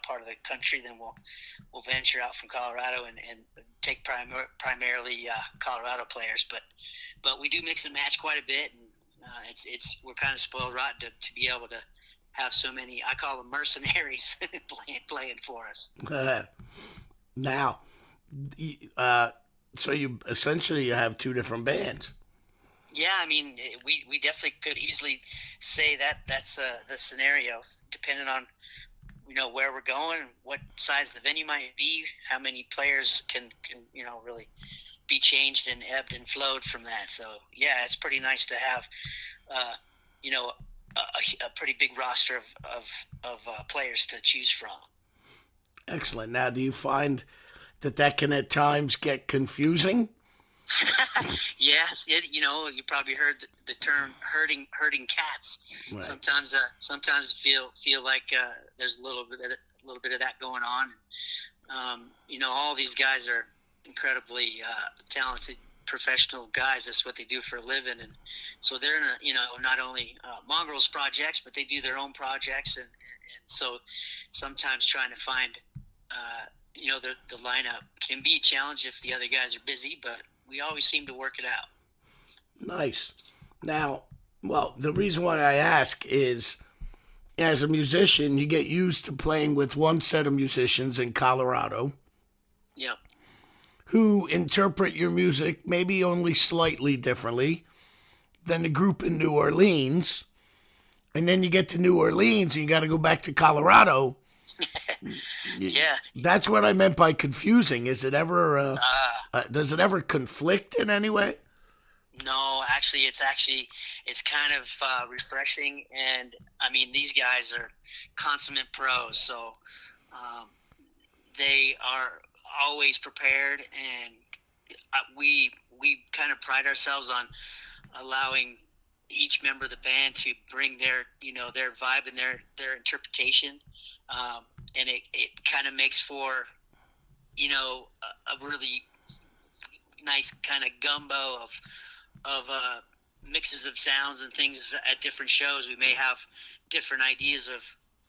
part of the country, then we'll venture out from Colorado and take primarily Colorado players, but we do mix and match quite a bit, and we're kind of spoiled rotten to be able to have so many, I call them mercenaries, playing for us. Now, so you essentially have two different bands. Yeah, I mean, we definitely could easily say that that's the scenario, depending on where we're going, what size the venue might be, how many players can really be changed and ebbed and flowed from that. So yeah, it's pretty nice to have uh, you know a pretty big roster of players to choose from. Excellent. Now, do you find that can at times get confusing? Yes, you probably heard the term herding cats. Right. Sometimes feel like there's a little bit of that going on. All these guys are incredibly talented professional guys. That's what they do for a living, and so they're in not only Mongrels projects, but they do their own projects, and so sometimes trying to find the lineup can be a challenge if the other guys are busy, but we always seem to work it out. Nice. Now, well, the reason why I ask is, as a musician, you get used to playing with one set of musicians in Colorado Yep. who interpret your music maybe only slightly differently than the group in New Orleans. And then you get to New Orleans and you got to go back to Colorado. Yeah. That's what I meant by confusing. Is it ever, does it ever conflict in any way? No, actually, it's kind of refreshing, and I mean, these guys are consummate pros, so they are always prepared, and we kind of pride ourselves on allowing each member of the band to bring their their vibe and their interpretation, and it kind of makes for a really nice kind of gumbo of mixes of sounds and things at different shows. We may have different ideas of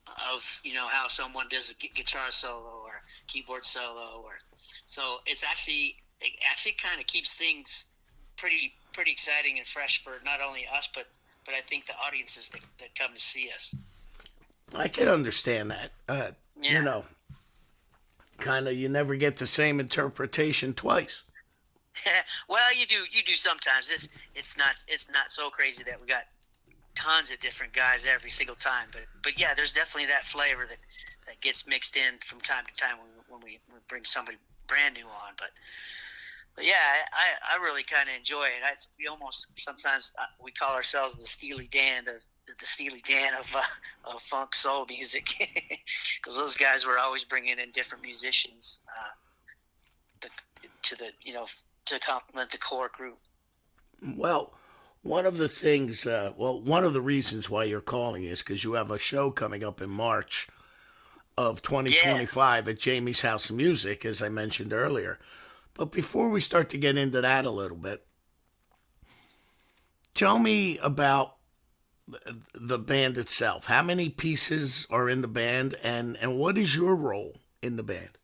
how someone does a guitar solo or keyboard solo, or so it actually kind of keeps things pretty exciting and fresh for not only us but I think the audiences that come to see us. I can understand that. Yeah. Kind of, you never get the same interpretation twice. Well, you do sometimes. It's not so crazy that we got tons of different guys every single time, but yeah, there's definitely that flavor that gets mixed in from time to time when we bring somebody brand new on. But yeah, I really kind of enjoy it. We almost sometimes we call ourselves the Steely Dan of funk soul music, because those guys were always bringing in different musicians to complement the core group. Well, one of the things, one of the reasons why you're calling is because you have a show coming up in March of 2025 at Jamie's House of Music, as I mentioned earlier. But before we start to get into that a little bit, tell me about the band itself. How many pieces are in the band, and what is your role in the band?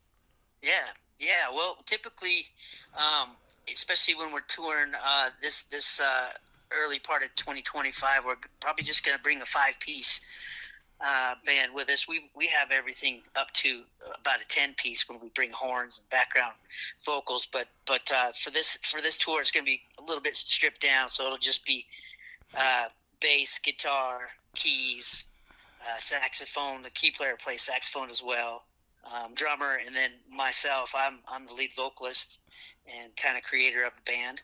Yeah. Well, typically, especially when we're touring this early part of 2025, we're probably just going to bring a 5-piece band with us. We have everything up to about a 10-piece when we bring horns and background vocals, but for this tour, it's going to be a little bit stripped down, so it'll just be bass, guitar, keys, saxophone. The key player plays saxophone as well. Drummer, and then myself. I'm the lead vocalist and kind of creator of the band.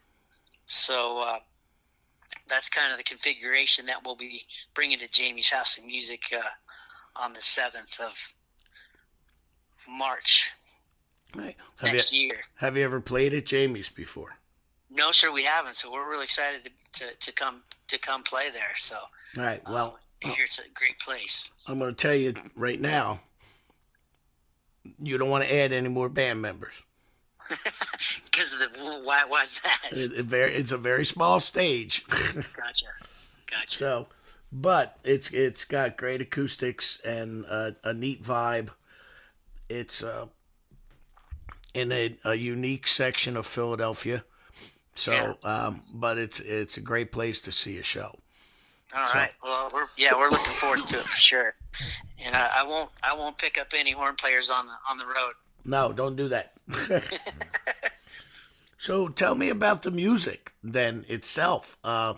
So that's kind of the configuration that we'll be bringing to Jamie's House of Music on the 7th of March next year. Have you ever played at Jamie's before? No, sir, we haven't. So we're really excited to come play there. So all right. Well, here it's a great place. I'm going to tell you right now, you don't want to add any more band members. Because of why's that? It's a very small stage. Gotcha. So, but it's got great acoustics and a neat vibe. It's in a unique section of Philadelphia. So, yeah. But it's a great place to see a show. All right. Well, we're looking forward to it for sure. And I won't pick up any horn players on the road. No, don't do that. So tell me about the music then itself. I'm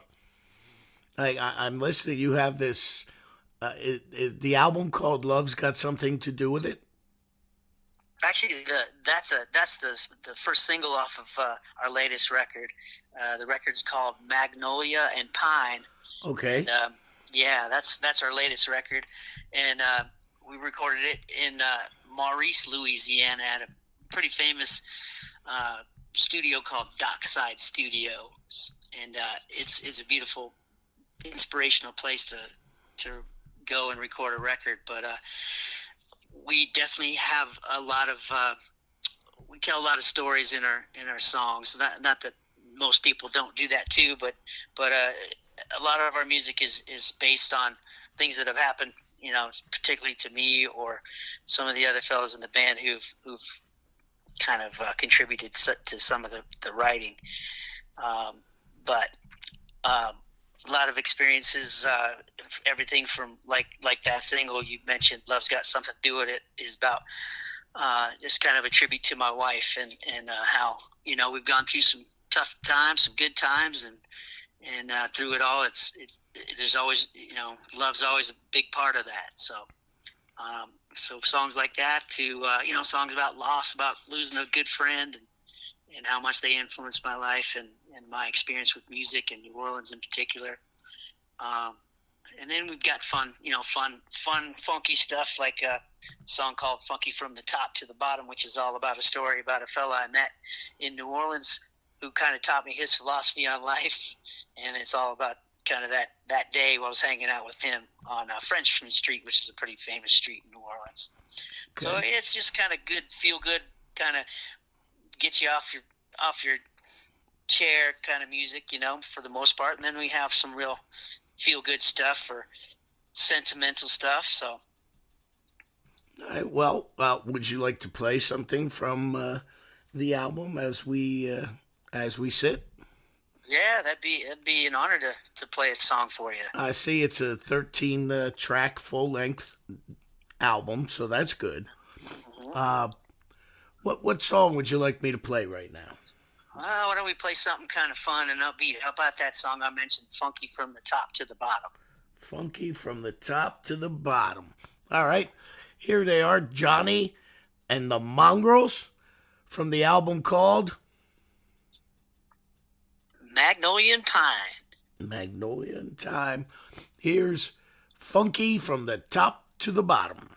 listening. You have this. Is the album called "Love's Got Something to Do with It"? Actually, that's the first single off of our latest record. The record's called Magnolia and Pine. Okay. And, yeah, that's our latest record, and we recorded it in Maurice, Louisiana, at a pretty famous studio called Dockside Studios, and it's a beautiful, inspirational place to go and record a record. But we definitely have a lot of we tell a lot of stories in our songs. Not that most people don't do that too, but a lot of our music is based on things that have happened, particularly to me or some of the other fellows in the band who've kind of contributed to some of the writing. But a lot of experiences, everything from like that single you mentioned, "Love's Got Something to Do with It," is about just kind of a tribute to my wife and how we've gone through some tough times, some good times, and through it all, there's always love's always a big part of that. So so songs like that to songs about loss, about losing a good friend, and how much they influenced my life and my experience with music in New Orleans in particular. And then we've got fun, funky stuff like a song called "Funky from the Top to the Bottom," which is all about a story about a fella I met in New Orleans who kind of taught me his philosophy on life. And it's all about kind of that day while I was hanging out with him on Frenchman Street, which is a pretty famous street in New Orleans. Okay. So it's just kind of good, feel good, kind of gets you off your chair kind of music, for the most part. And then we have some real feel good stuff or sentimental stuff. So, all right, well, would you like to play something from the album as we sit? Yeah, that'd be an honor to play a song for you. I see it's a 13 track full length album, so that's good. Mm-hmm. What song would you like me to play right now? Why don't we play something kind of fun and upbeat? How about that song I mentioned, "Funky from the Top to the Bottom"? Funky from the Top to the Bottom. All right, here they are, Johnny and the Mongrels, from the album called Magnolia and Pine. Magnolia and Time. Here's "Funky from the Top to the Bottom."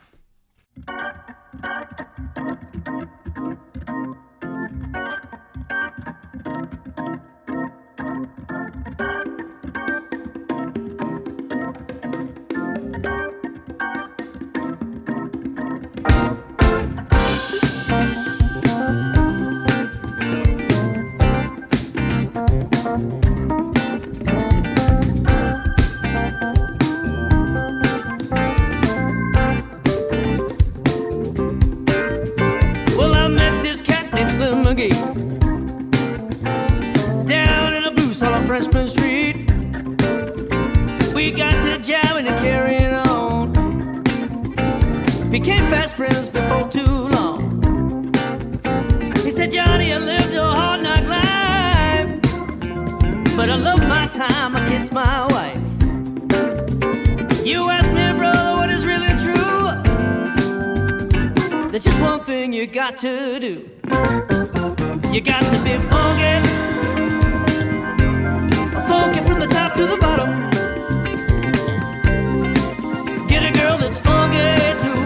Down in a blues on Frenchman Street, we got to jamming and carrying on. Became fast friends before too long. He said, "Johnny, I lived a hard knock life, but I love my time against my wife. You ask me, brother, what is really true? There's just one thing you got to do. You got to be funky, funky from the top to the bottom. Get a girl that's funky too.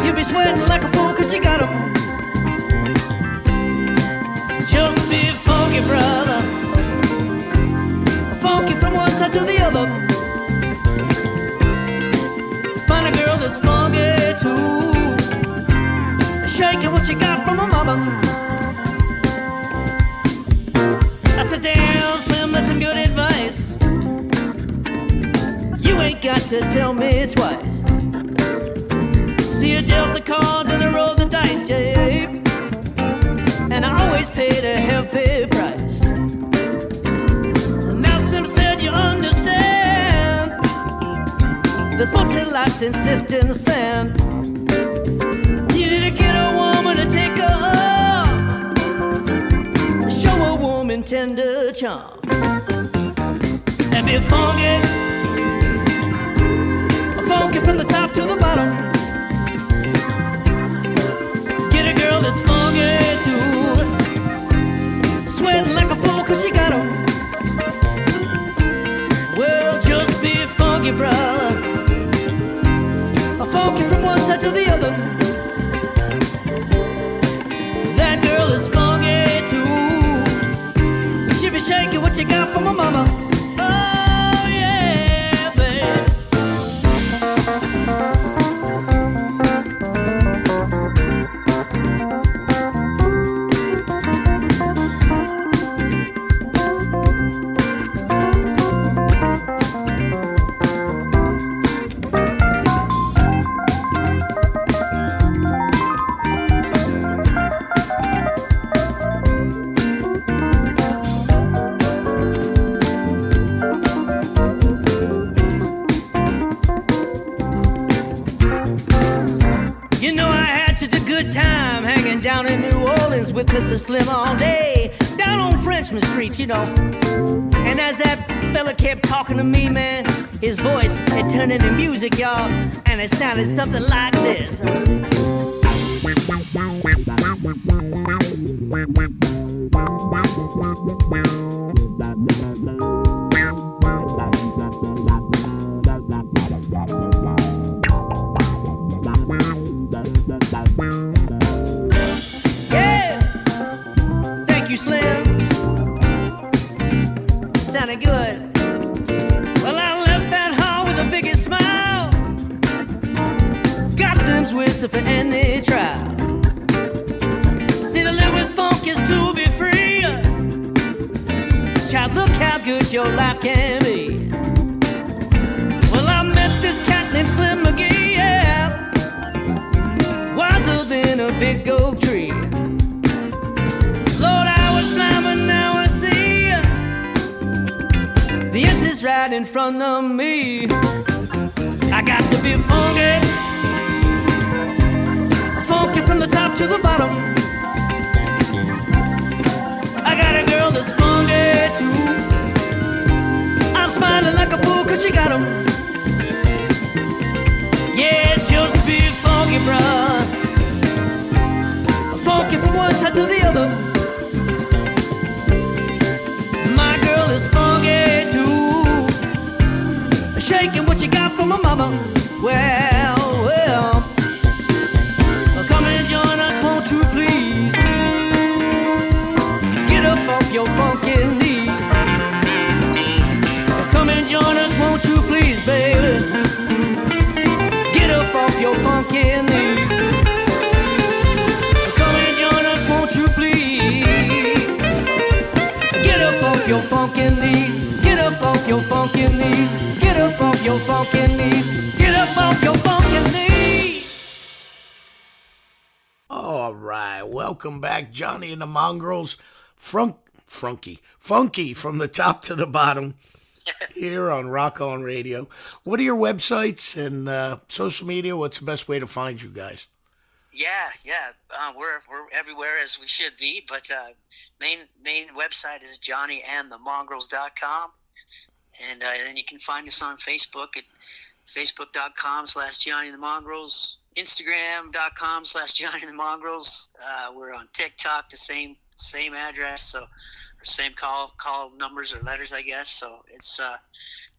You'll be sweating like a fool 'cause you got 'em. Just be funky, brother, funky from one side to the other. Find a girl that's funky too, shaking what you got from a mama. I said, "Damn, Slim, that's some good advice. You ain't got to tell me twice. See, you dealt the cards and I rolled the dice, yeah. And I always paid a heavy price. Now Slim said you understand. There's more to life than sifting sand. You need to get a woman to take her up. charm. And be funky from the top to the bottom. Get a girl that's funky too, sweating like a fool 'cause she got 'em. Well, just be funky, brother. Funky from one side to the other. That girl is funky too. She be shaking what you got from my mama. Oh yeah, babe. Time hanging down in New Orleans with Mr. Slim all day, down on Frenchman Street, you know. And as that fella kept talking to me, man, his voice had turned into music, y'all, and it sounded something like this. Slim, sounded good. Well, I left that hall with the biggest smile. Got Slim's whistle for any trial. See, to live with funk is to be free. Child, look how good your life can be. Well, I met this cat named Slim McGee, yeah, wiser than a big oak tree. Lord, I was blind, but now I see the answer's right in front of me. I got to be funky, funky from the top to the bottom. I got a girl that's funky too. I'm smiling like a fool 'cause she got 'em. Yeah, just be funky, bruh. Funky from one side to the other. My girl is funky too, shaking what you got from my mama. Well, come and join us, won't you please? Get up off your funky knees. Come and join us, won't you please, baby? Get up off your funky knees. Come and join us, won't you please? Get up off your funky knees. Get up off your funky knees. Get up off your funky knees. Get up off your funky knees. All right, welcome back, Johnny and the Mongrels. Funky from the top to the bottom here on Rock On Radio. What are your websites and social media? What's the best way to find you guys? Yeah. We're everywhere as we should be, but main website is johnnyandthemongrels.com, and then you can find us on Facebook at facebook.com/johnnyandthemongrels, instagram.com/johnnyandthemongrels. We're on TikTok, the same address, so or same call numbers or letters, I guess. So it's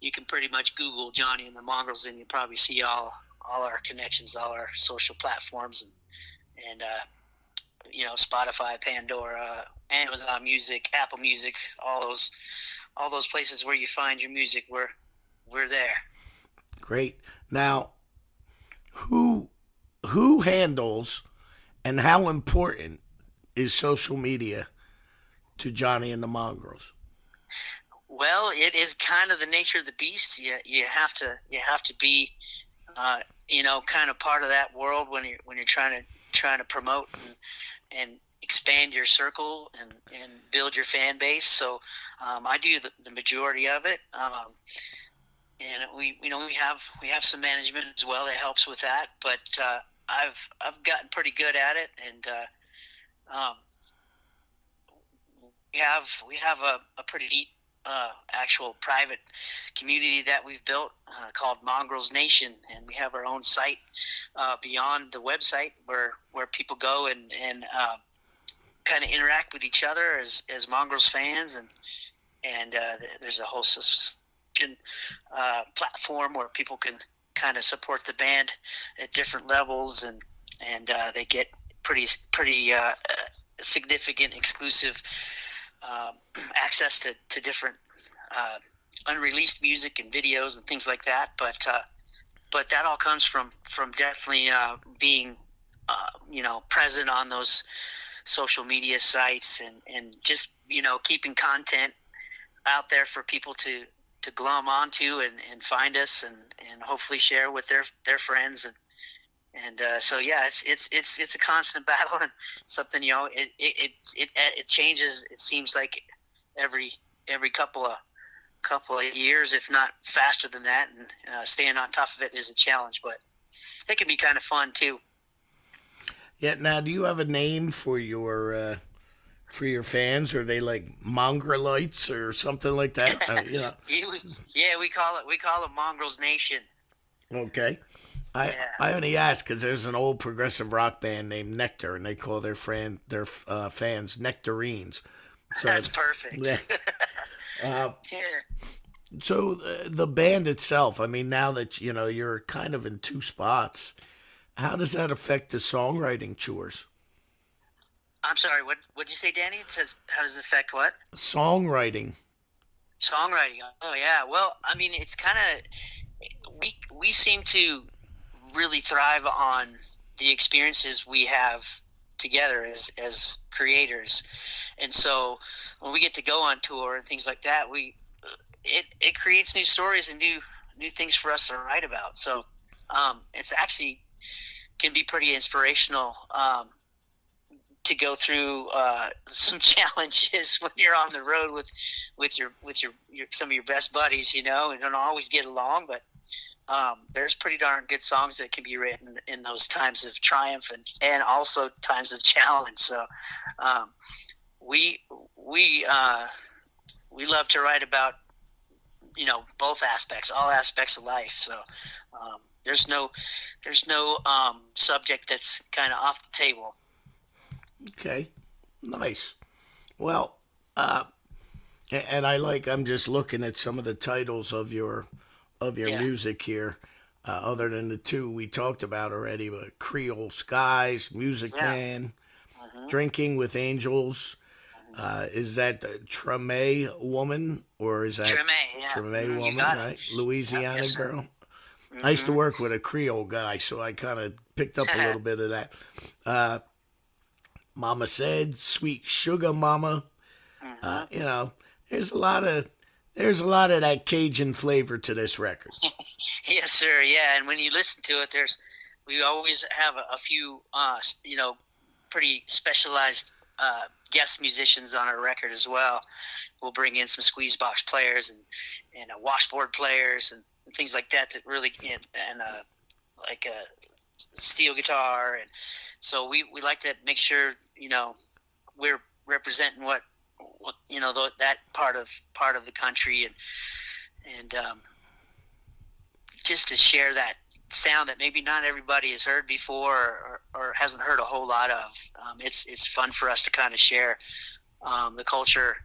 you can pretty much Google Johnny and the Mongrels, and you probably see all our connections, all our social platforms, and Spotify, Pandora, Amazon Music, Apple Music, all those places where you find your music, we're there. Great. Now, who handles and how important is social media to Johnny and the Mongrels? Well, it is kind of the nature of the beast. You have to be kind of part of that world when you're trying to promote and expand your circle and build your fan base. So I do the majority of it, and we have some management as well that helps with that. But I've gotten pretty good at it, and we have a pretty neat actual private community that we've built called Mongrels Nation, and we have our own site beyond the website where people go and kind of interact with each other as Mongrels fans, and there's a whole subscription platform where people can kind of support the band at different levels, and they get pretty significant exclusive um, access to different uh, unreleased music and videos and things like that. But that all comes from definitely being present on those social media sites and just keeping content out there for people to glom onto and find us and hopefully share with their friends and so yeah, it's a constant battle and something it changes. It seems like every couple of years, if not faster than that, and staying on top of it is a challenge, but it can be kind of fun too. Yeah. Now, do you have a name for your fans? Are they like Mongrelites or something like that? Yeah. Yeah, we call it Mongrels Nation. Okay. Yeah, I only ask because there's an old progressive rock band named Nectar, and they call their fans nectarines. So that's perfect. yeah. Uh, Yeah. so the band itself. I mean, now that you're kind of in two spots, how does that affect the songwriting chores? I'm sorry. What'd you say, Danny? It says how does it affect what? Songwriting. Songwriting. Oh yeah. Well, I mean, it's kind of we seem to really thrive on the experiences we have together as creators, and so when we get to go on tour and things like that, it creates new stories and new things for us to write about. So it's actually can be pretty inspirational to go through some challenges when you're on the road with your some of your best buddies. You don't always get along, but there's pretty darn good songs that can be written in those times of triumph and also times of challenge. So um, we we uh, we love to write about both aspects, all aspects of life. So um, there's no subject that's kind of off the table. Okay. Nice. Well, and I'm just looking at some of the titles of your Yeah. music here. Other than the two we talked about already, but Creole Skies, Music Yeah. Man, Hmm. Drinking with Angels. Is that the Treme Woman or is that Treme, yeah. Treme You Woman? got it. Right, Yep, Louisiana yes, sir. girl. I used to Hmm. work with a Creole guy, so I kind of picked up a little bit of that. Uh, Mama said, "Sweet Sugar Mama." Hmm. You know, there's a lot of there's a lot of that Cajun flavor to this record. Yes, sir. Yeah, and when you listen to it, we always have a few, pretty specialized guest musicians on our record as well. We'll bring in some squeeze box players and washboard players and things like that really and like a steel guitar, and so we like to make sure we're representing what that part of the country and just to share that sound that maybe not everybody has heard before or hasn't heard a whole lot of. It's fun for us to kind of share the culture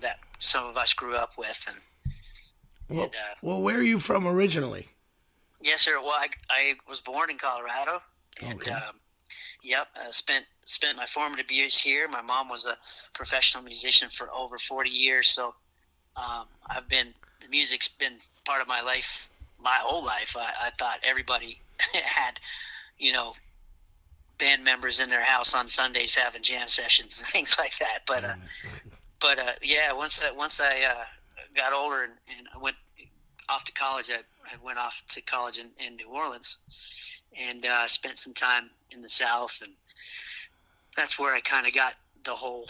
that some of us grew up with, and Well, where are you from originally? yes, sir. Well, I was born in Colorado, and Okay. yep, spent my formative years here. My mom was a professional musician for over 40 years, so I've been the music's been part of my life, my whole life. I thought everybody had, you know, band members in their house on Sundays having jam sessions and things like that. But yeah, once I got older and I went off to college, I went off to college in New Orleans and spent some time in the South, and that's where I kind of got the whole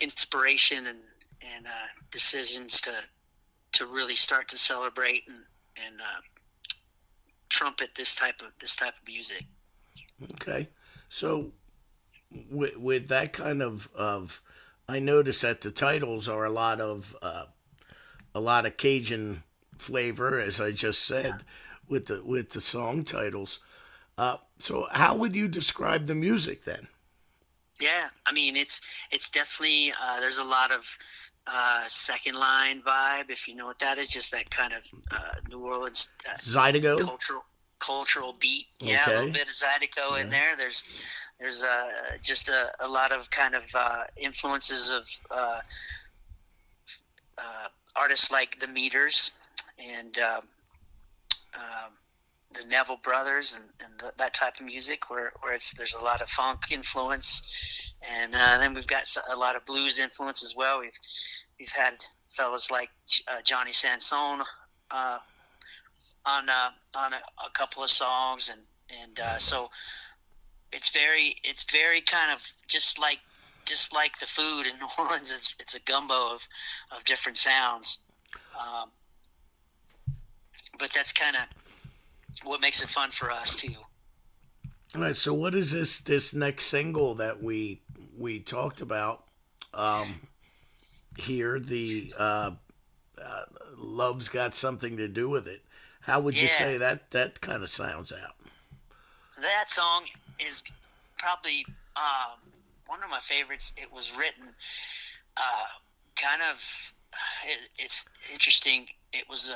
inspiration and decisions to really start to celebrate and trumpet this type of music. Okay. So with that kind of I notice that the titles are a lot of Cajun flavor, as I just said, with the song titles. So how would you describe the music then? Yeah, I mean it's definitely there's a lot of second line vibe, if you know what that is, just that kind of New Orleans Zydeco? cultural beat. Yeah, a little Okay. bit of Zydeco in there. There's just a lot of kind of influences of artists like the Meters and the Neville Brothers and that type of music, where there's a lot of funk influence, and then we've got a lot of blues influence as well. We've had fellas like Johnny Sansone on a couple of songs, and so it's very kind of just like the food in New Orleans. It's a gumbo of different sounds, but that's kind of what makes it fun for us too. All right. So what is this next single that we talked about here? The Love's Got Something to Do with It. How would you Yeah. say that kind of sounds out? That song is probably one of my favorites. It was written kind of. It's interesting. It was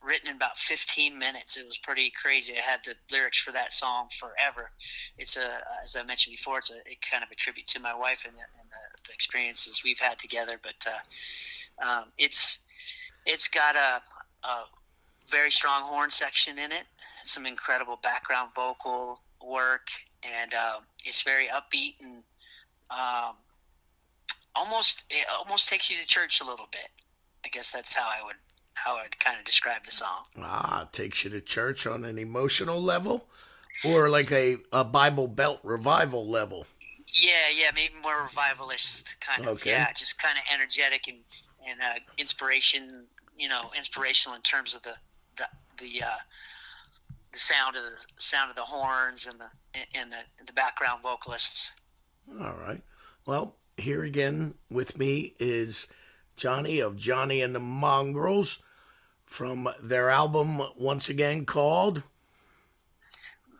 written in about 15 minutes. It was pretty crazy. I had the lyrics for that song forever. It's as I mentioned before, it's kind of a tribute to my wife and the experiences we've had together. But it's got a very strong horn section in it, some incredible background vocal work, and it's very upbeat and it almost takes you to church a little bit. I guess that's how I'd kind of describe the song. Takes you to church on an emotional level, or like a Bible Belt revival level. Yeah, maybe more revivalist kind of. Okay. Yeah, just kind of energetic and inspirational in terms of the sound of the horns and the background vocalists. All right. Well, here again with me is Johnny of Johnny and the Mongrels from their album, once again, called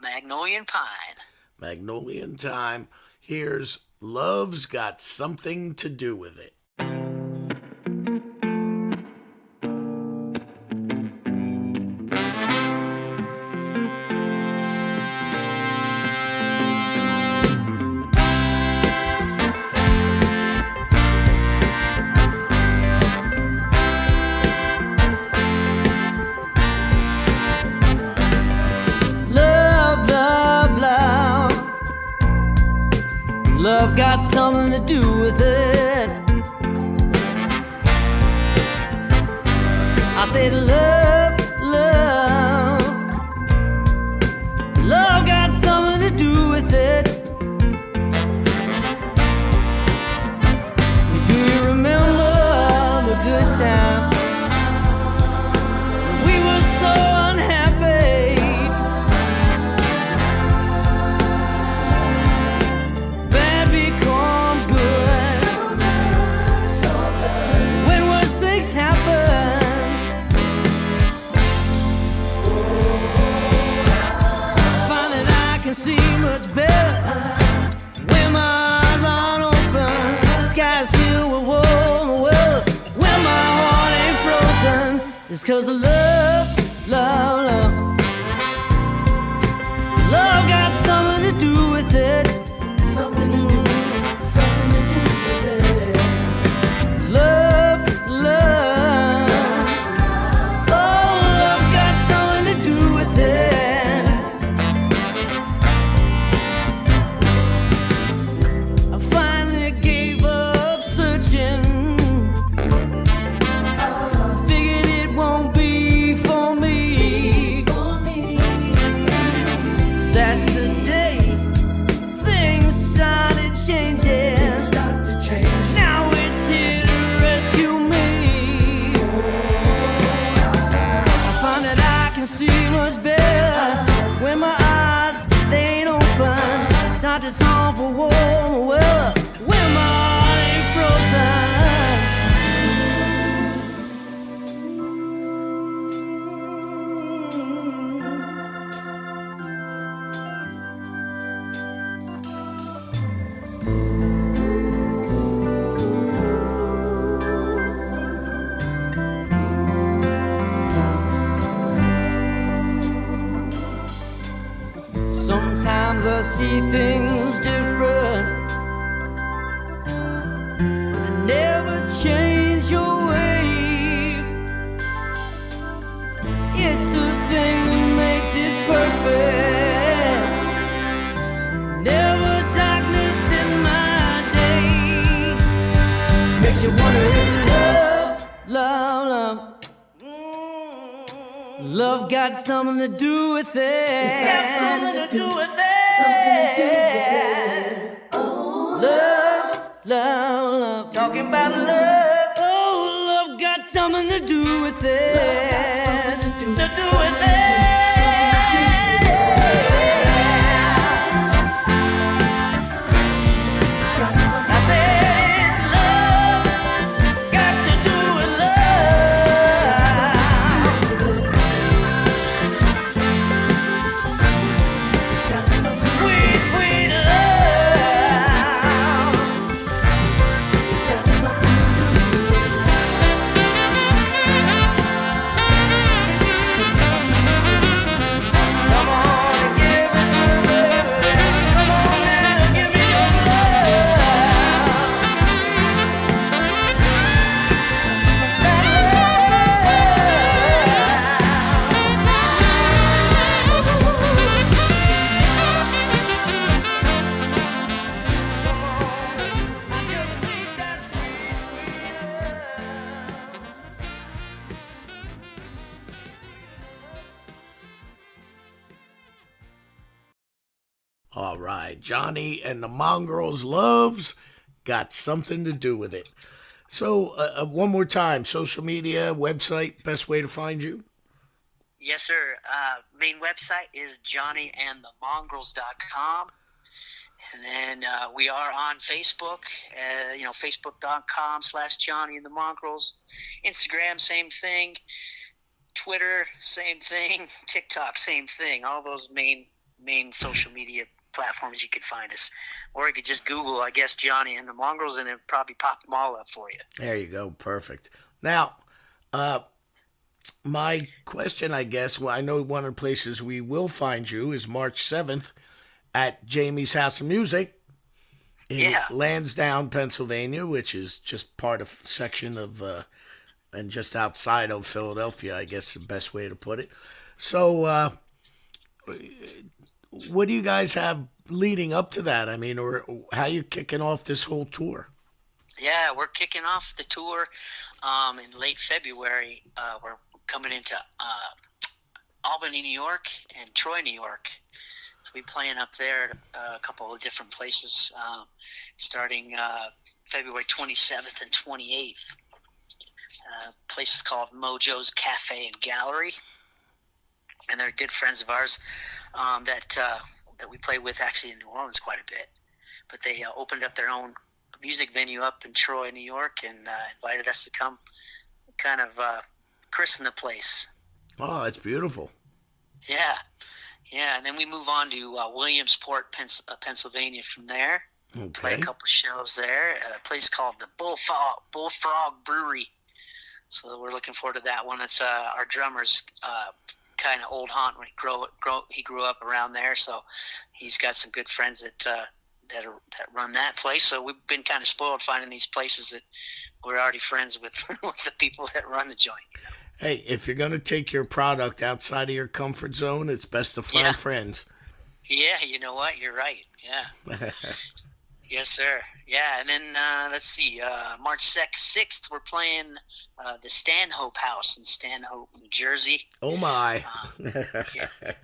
Magnolian Pine. Magnolian Time. Here's Love's Got Something to Do with It. Love, love, love. Love got something to do with it. I said love, love. Love got something to do with it. Do you remember the good time? We were so unhappy. Bad becomes good. When worse things happen, find that I can see much better when my eyes aren't open. The sky's filled with wool, when my heart ain't frozen. It's 'cause of love, love, love. Love got something to do with it. Something to do with it. Love, love. Oh, love got something to do with it. I finally gave up searching. Figured it won't be for me. see things different, but never change your way. It's the thing that makes it perfect. Never darkness in my day. Makes you wonder if love. Love got something to do with it. It's got something to do with it. Something to do with it. Oh, love. Talking about love. Oh, love got something to do with it. Love got something to do with it. All right, Johnny and the Mongrels loves got something to do with it. So, one more time, social media, website, best way to find you? Yes, sir. Main website is johnnyandthemongrels.com. And then we are on Facebook, facebook.com/johnnyandthemongrels. Instagram, same thing. Twitter, same thing. TikTok, same thing. All those main social media platforms you could find us. Or you could just Google, I guess, Johnny and the Mongrels, and it'll probably pop them all up for you. There you go. Perfect. Now, my question, I guess, well, I know one of the places we will find you is March 7th at Jamie's House of Music in Lansdowne, Pennsylvania, which is just part of section of, and just outside of Philadelphia, I guess the best way to put it. So, what do you guys have leading up to that? I mean, or how you kicking off this whole tour? Yeah, we're kicking off the tour in late February. We're coming into Albany, New York, and Troy, New York. So we're playing up there at a couple of different places, starting February 27th and 28th. Place is called Mojo's Cafe and Gallery, and they're good friends of ours that we play with actually in New Orleans quite a bit. But they opened up their own music venue up in Troy, New York, and invited us to come kind of christen the place. Oh, that's beautiful. Yeah, and then we move on to Williamsport, Pennsylvania from there. Okay. Play a couple shows there at a place called the Bullfrog Brewery. So we're looking forward to that one. It's our drummer's kind of old haunt when he grew up around there. So he's got some good friends that run that place. So we've been kind of spoiled finding these places that we're already friends with with the people that run the joint. Hey, if you're going to take your product outside of your comfort zone, it's best to find friends. Yeah, you know what? You're right. Yeah. Yes, sir. Yeah, and then let's see. March 6th, we're playing the Stanhope House in Stanhope, New Jersey. Oh, my.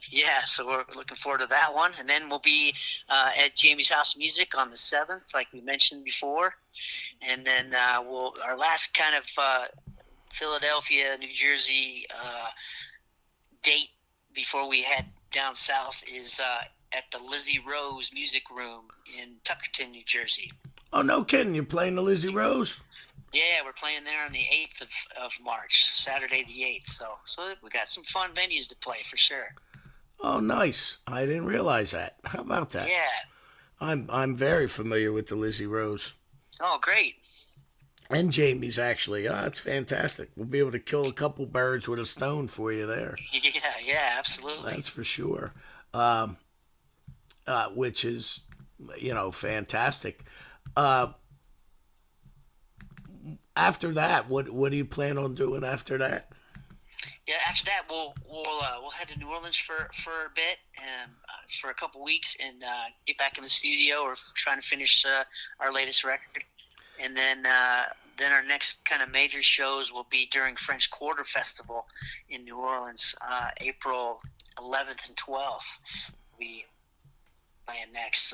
Yeah, so we're looking forward to that one. And then we'll be at Jamie's House of Music on the 7th, like we mentioned before. And then our last kind of Philadelphia, New Jersey date before we head down south is at the Lizzie Rose Music Room in Tuckerton, New Jersey. Oh, no kidding. You're playing the Lizzie Rose? Yeah, we're playing there on the 8th of March, Saturday the 8th. So we got some fun venues to play for sure. Oh, nice. I didn't realize that. How about that? Yeah. I'm very familiar with the Lizzie Rose. Oh, great. And Jamie's, actually. Oh, it's fantastic. We'll be able to kill a couple birds with a stone for you there. Yeah, absolutely. That's for sure. which is, fantastic. Uh, After that, what do you plan on doing after that? Yeah, after that, we'll head to New Orleans for a bit and for a couple weeks and get back in the studio or trying to finish our latest record, and then our next kind of major shows will be during French Quarter Festival in New Orleans, April 11th and 12th. We playing next,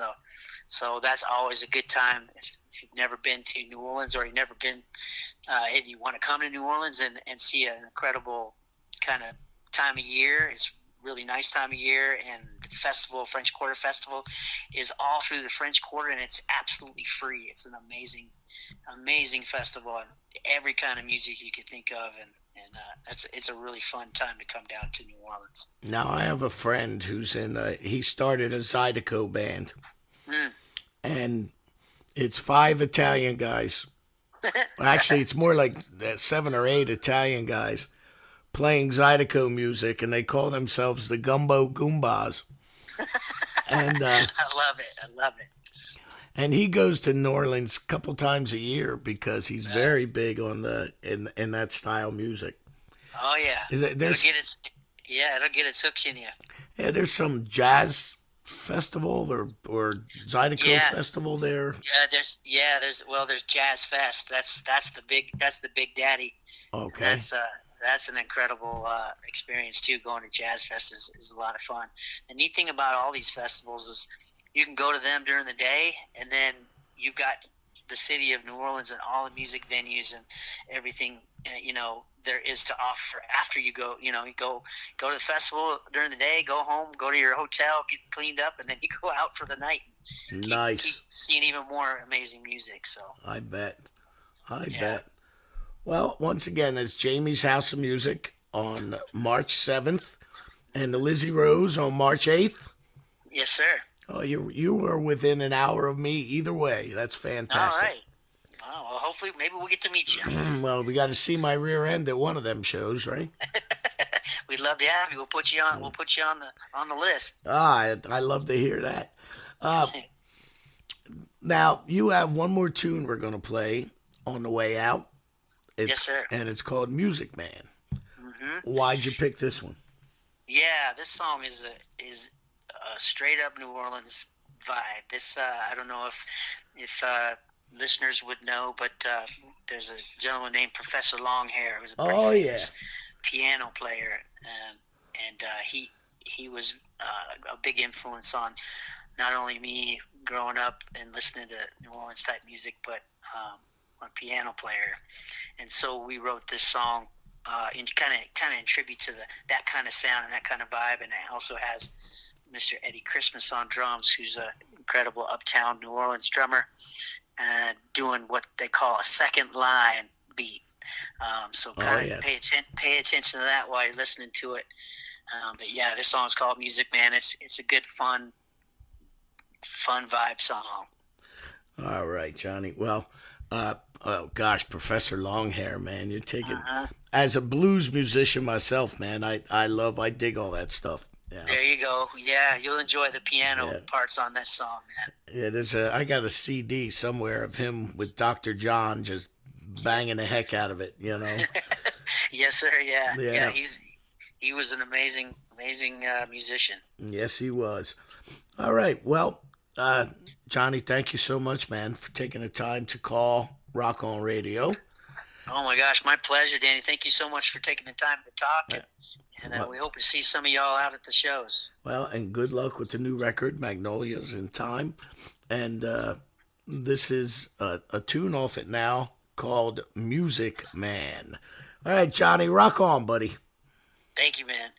so that's always a good time if you've never been to New Orleans or you've never been, and you want to come to New Orleans and see an incredible kind of time of year. It's really nice time of year, and the festival, French Quarter Festival, is all through the French Quarter, and it's absolutely free. It's an amazing festival, and every kind of music you could think of, and it's a really fun time to come down to New Orleans. Now, I have a friend who's he started a Zydeco band, and it's 5 Italian guys. Actually, it's more like 7 or 8 Italian guys playing Zydeco music, and they call themselves the Gumbo Goombas. And I love it. And he goes to New Orleans a couple times a year because he's very big on in that style music. Oh yeah, it'll get its hooks in you. Yeah, there's some jazz festival or Zydeco festival there. Yeah, there's Jazz Fest. That's the big daddy. Okay. That's an incredible experience too. Going to Jazz Fest is a lot of fun. The neat thing about all these festivals is you can go to them during the day, and then you've got the city of New Orleans and all the music venues and everything there is to offer after you go. You go to the festival during the day, go home, go to your hotel, get cleaned up, and then you go out for the night. Keep seeing even more amazing music. So I bet. Well, once again, it's Jamie's House of Music on March 7th and the Lizzie Rose on March 8th. Yes, sir. Oh, you were within an hour of me either way. That's fantastic. All right. Well, hopefully, maybe we'll get to meet you. Well, we got to see my rear end at one of them shows, right? We'd love to have you. We'll put you on. We'll put you on the list. I love to hear that. Now you have one more tune we're going to play on the way out. Yes, sir. And it's called Music Man. Mm-hmm. Why'd you pick this one? Yeah, this song is a straight up New Orleans vibe. This I don't know if listeners would know, but there's a gentleman named Professor Longhair who's a pretty famous piano player, and he was a big influence on not only me growing up and listening to New Orleans type music, but a piano player. And so we wrote this song in kind of in tribute to that kind of sound and that kind of vibe, and it also has Mr. Eddie Christmas on drums, who's an incredible uptown New Orleans drummer, doing what they call a second line beat. So kind of pay attention to that while you're listening to it. But yeah, this song is called Music Man. It's a good, fun vibe song. All right, Johnny. Well, oh gosh, Professor Longhair, man, you're taking. As a blues musician myself, man, I dig all that stuff. Yeah. There you go. Yeah, you'll enjoy the piano parts on this song, man. Yeah, I got a CD somewhere of him with Dr. John just banging the heck out of it, Yes, sir. Yeah. He was an amazing musician. Yes, he was. All right. Well, Johnny, thank you so much, man, for taking the time to call Rock On Radio. Oh my gosh, my pleasure, Danny. Thank you so much for taking the time to talk, and we hope to see some of y'all out at the shows. Well, and good luck with the new record, Magnolias in Time. And this is a tune off it now called Music Man. All right, Johnny, rock on, buddy. Thank you, man.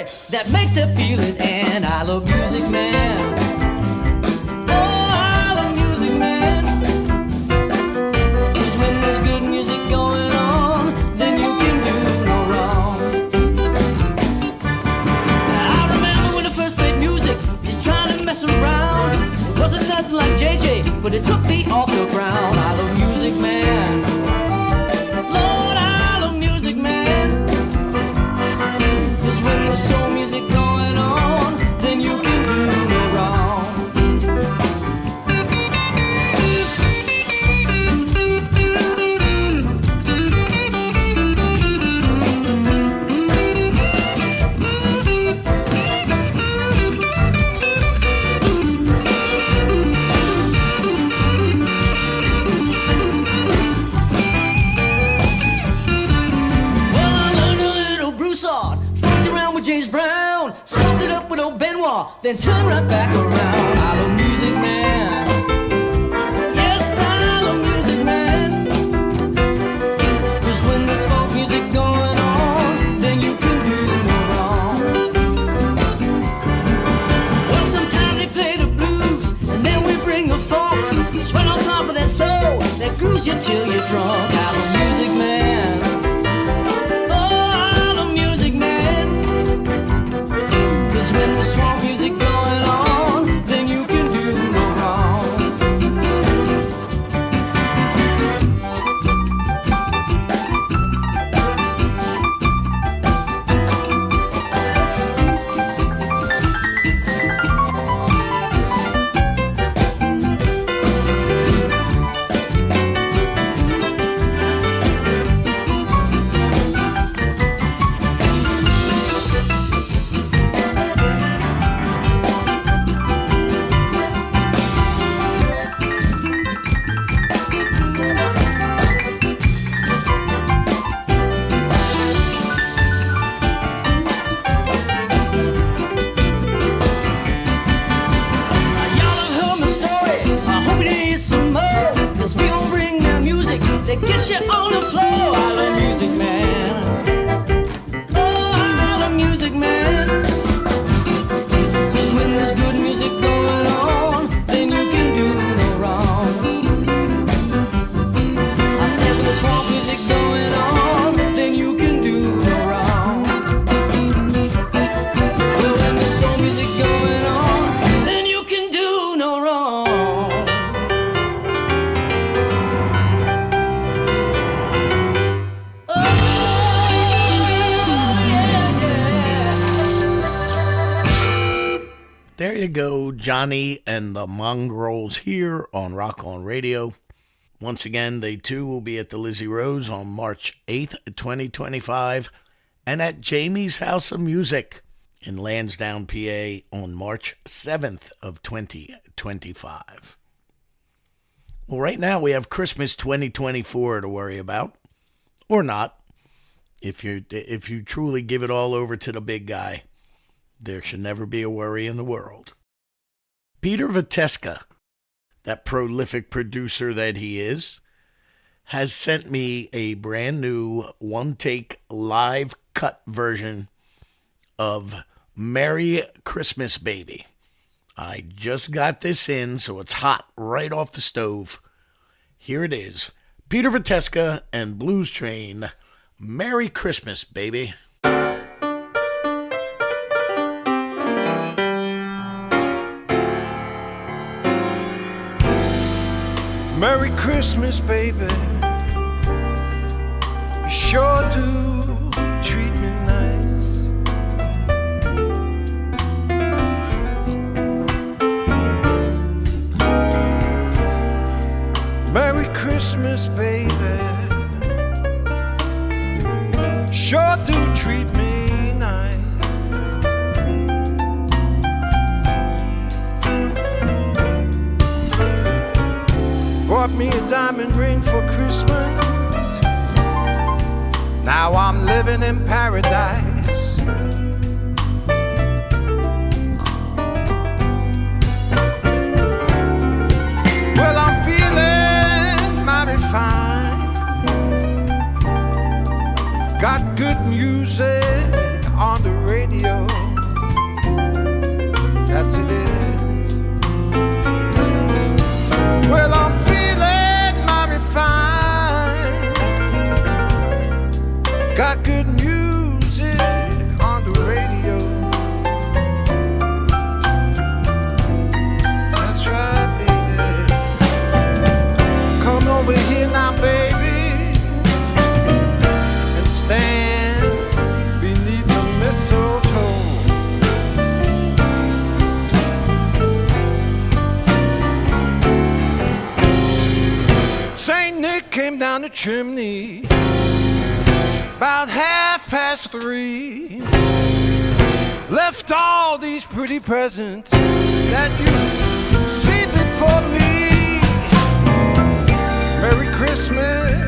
story that makes them feel it. And I love music, man. Oh, I love music, man. 'Cause when there's good music going on, then you can do no wrong. I remember when I first played music, just trying to mess around. It wasn't nothing like JJ, but it took me off the ground. I love music, man. Lord, I love music, man. 'Cause when there's soul music going on, then you can do no wrong. James Brown, swapped it up with old Benoit, then turned right back around. I love music, man. Yes, I love music, man. 'Cause when there's folk music going on, then you can do no wrong. Well, sometimes they play the blues, and then we bring the funk. It's right on top of that soul that grooves you till you're drunk. I love music, man. When the swamp music going on, then you can do no wrong. Get you on the floor. I love music, man. Oh, I love music, man. 'Cause when there's good music going on, then you can do no wrong. I said when there's swamp music going on, then you can do no wrong. Well, when there's soul music going on, then you can do no wrong. There you go, Johnny and the Mongrels here on Rock On Radio. Once again, they too will be at the Lizzie Rose on March 8th, 2025, and at Jamie's House of Music in Lansdowne, PA on March 7th of 2025. Well, right now we have Christmas 2024 to worry about, or not. If you truly give it all over to the big guy, there should never be a worry in the world. Peter Viteska, that prolific producer that he is, has sent me a brand new one-take live cut version of Merry Christmas Baby. I just got this in, so it's hot right off the stove. Here it is. Peter Viteska and Blues Train, Merry Christmas Baby. Merry Christmas, baby. You sure do treat me nice. Merry Christmas, baby. Sure do treat me nice. Bought me a diamond ring for Christmas. Now I'm living in paradise. Well, I'm feeling mighty fine. Got good music on the radio. down the chimney about 3:30. Left all these pretty presents that you see before me. Merry Christmas.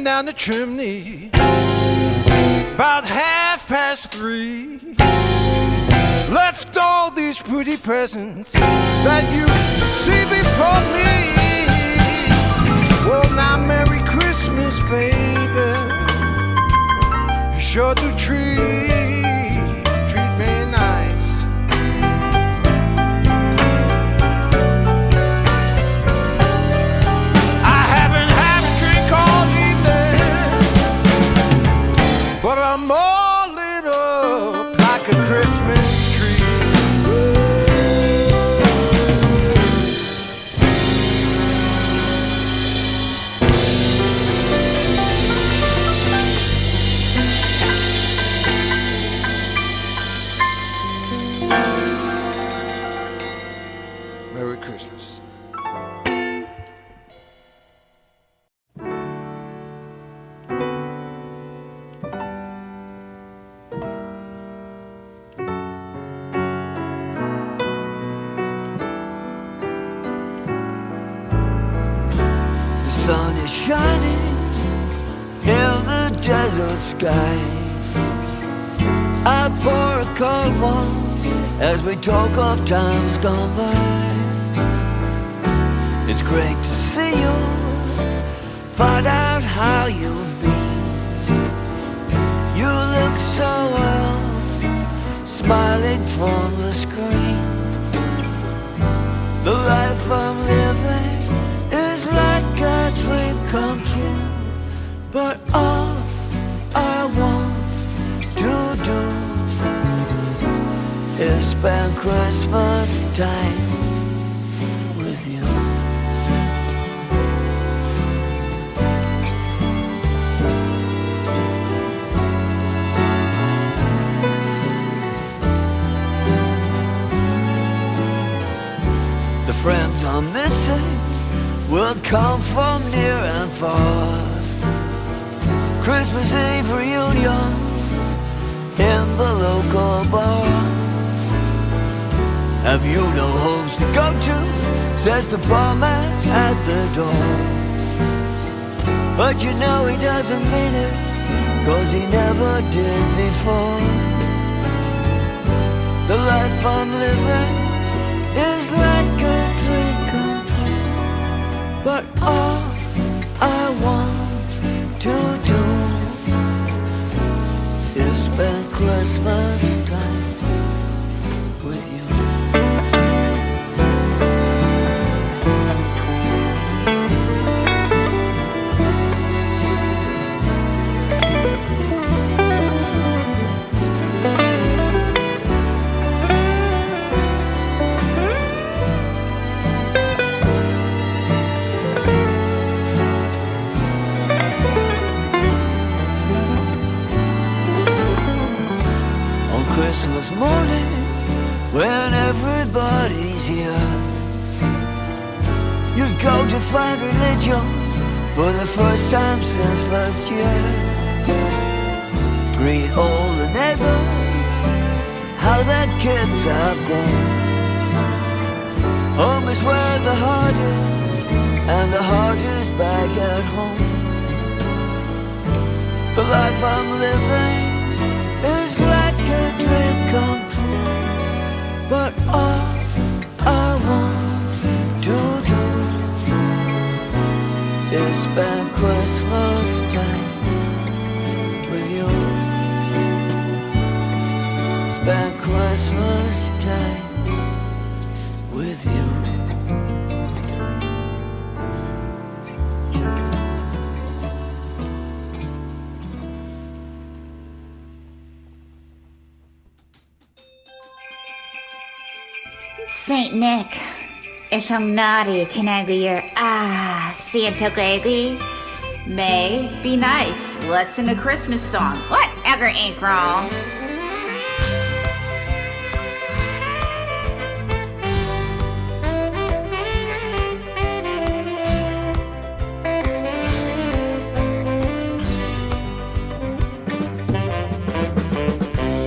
Down the chimney about 3:30. Left all these pretty presents that you see before me. Well, now Merry Christmas, baby. You sure do treat me nice. I haven't had a drink all evening, but I'm all lit up like a Christmas tree. Merry Christmas. Sun is shining in the desert sky. I pour a cold one as we talk of times gone by. It's great to see you, find out how you've been. You look so well, smiling from the screen. The life I'm living is like a dream come true, but all I want to do is spend Christmas time with you. The friends I'm missing will come from near and far. Christmas Eve reunion in the local bar. Have you no homes to go to? Says the barman at the door. But you know he doesn't mean it, 'cause he never did before. The life I'm living is like a dream come true, but all I want to do is spend Christmas time with you. Christmas morning, when everybody's here, you go to find religion for the first time since last year. Greet all the neighbors, how their kids have grown. Home is where the heart is, and the heart is back at home. The life I'm living is like a dream come true, but all I want to do is spend Christmas time with you. Spend Christmas time with you. Saint Nick, if I'm naughty, can I be your Santa baby? May, be nice. Let's sing a Christmas song. Whatever ain't wrong.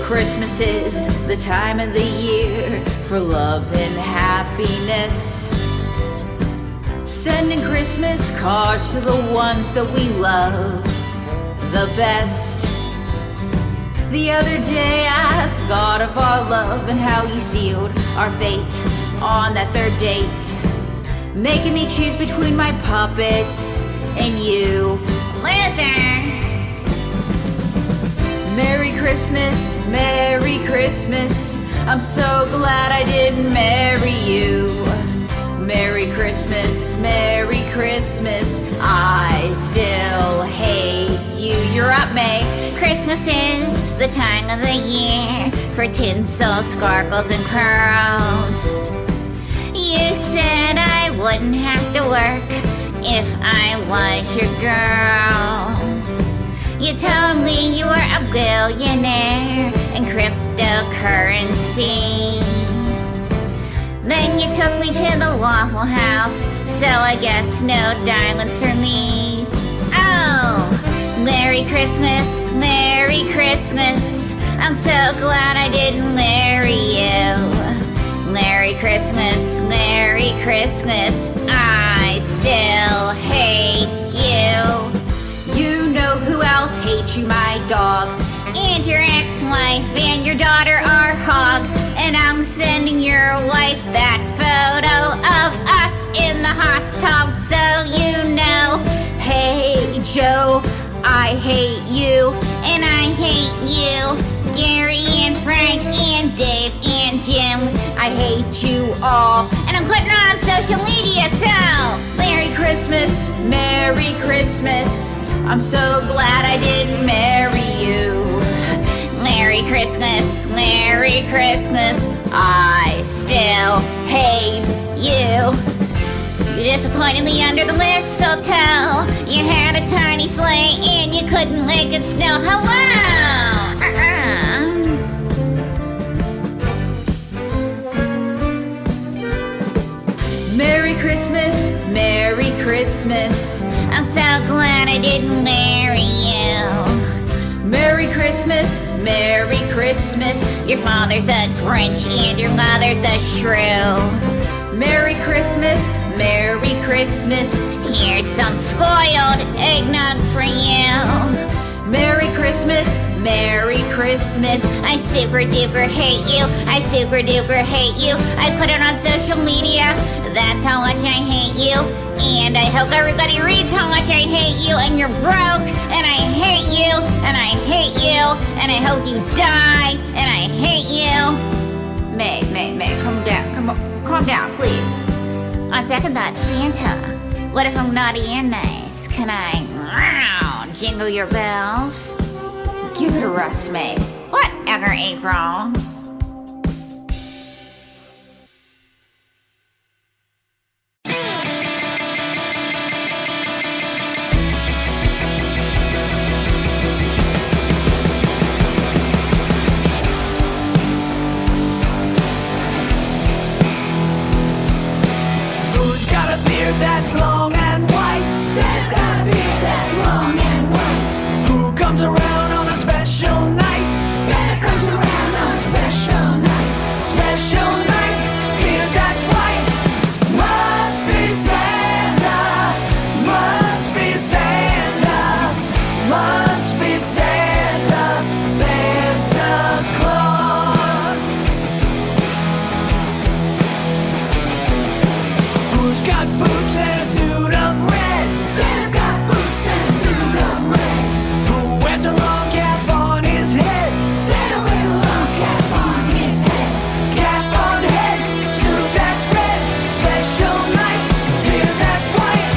Christmas is the time of the year for love and happiness. Sending Christmas cards to the ones that we love the best. The other day I thought of our love and how you sealed our fate on that third date, making me choose between my puppets and you. Listen! Merry Christmas, Merry Christmas. I'm so glad I didn't marry you. Merry Christmas, Merry Christmas. I still hate you. You're up, May. Christmas is the time of the year for tinsel, sparkles, and pearls. You said I wouldn't have to work if I was your girl. You told me you were a billionaire in cryptocurrency. Then you took me to the Waffle House, so I guess no diamonds for me. Oh, Merry Christmas, Merry Christmas. I'm so glad I didn't marry you. Merry Christmas, Merry Christmas. I still hate you. You know who else hates you, my dog. And your ex-wife and your daughter are hogs. And I'm sending your wife that photo of us in the hot tub so you know. Hey, Joe, I hate you. And I hate you. Gary and Frank and Dave and Jim, I hate you all. And I'm putting on social media, so Merry Christmas, Merry Christmas. I'm so glad I didn't marry you. Merry Christmas, Merry Christmas. I still hate you. You disappointed me under the mistletoe. You had a tiny sleigh and you couldn't make it snow. Hello! Merry Christmas, Merry Christmas. I'm so glad I didn't marry you. Merry Christmas, Merry Christmas. Your father's a Grinch and your mother's a shrew. Merry Christmas, Merry Christmas. Here's some spoiled eggnog for you. Merry Christmas, Merry Christmas. I super duper hate you. I super duper hate you. I put it on social media. That's how much I hate you. And I hope everybody reads how much I hate you. And you're broke. And I hate you. And I hate you. And I hope you die. And I hate you. May, calm down. Calm down, please. On second thought, Santa, what if I'm naughty and nice? Can I jingle your bells? Give it a rest, May. Whatever, April. Who's got a beard that's long and white? Santa's got a got boots and a suit of red. Santa's got boots and a suit of red. Who wears a long cap on his head? Santa wears a long cap on his head. Cap on head, suit that's red. Special night, beer that's white.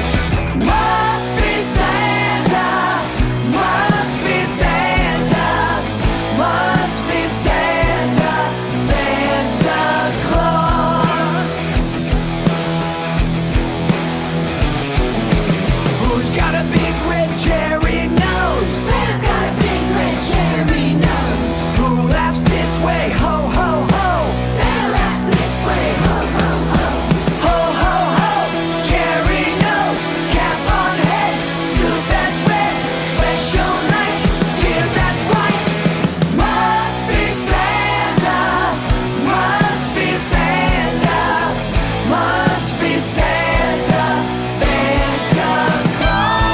Must be Santa, must be Santa, must be Santa, Santa Claus. Who's got a big red cherry nose? Santa's got a big red cherry nose. Who laughs this way? Ho, ho, ho. Santa laughs this way. Ho, ho, ho. Ho, ho, ho. Cherry nose, cap on head, suit that's red, special night, beer that's white. Must be Santa, must be Santa, must be Santa, Santa Claus.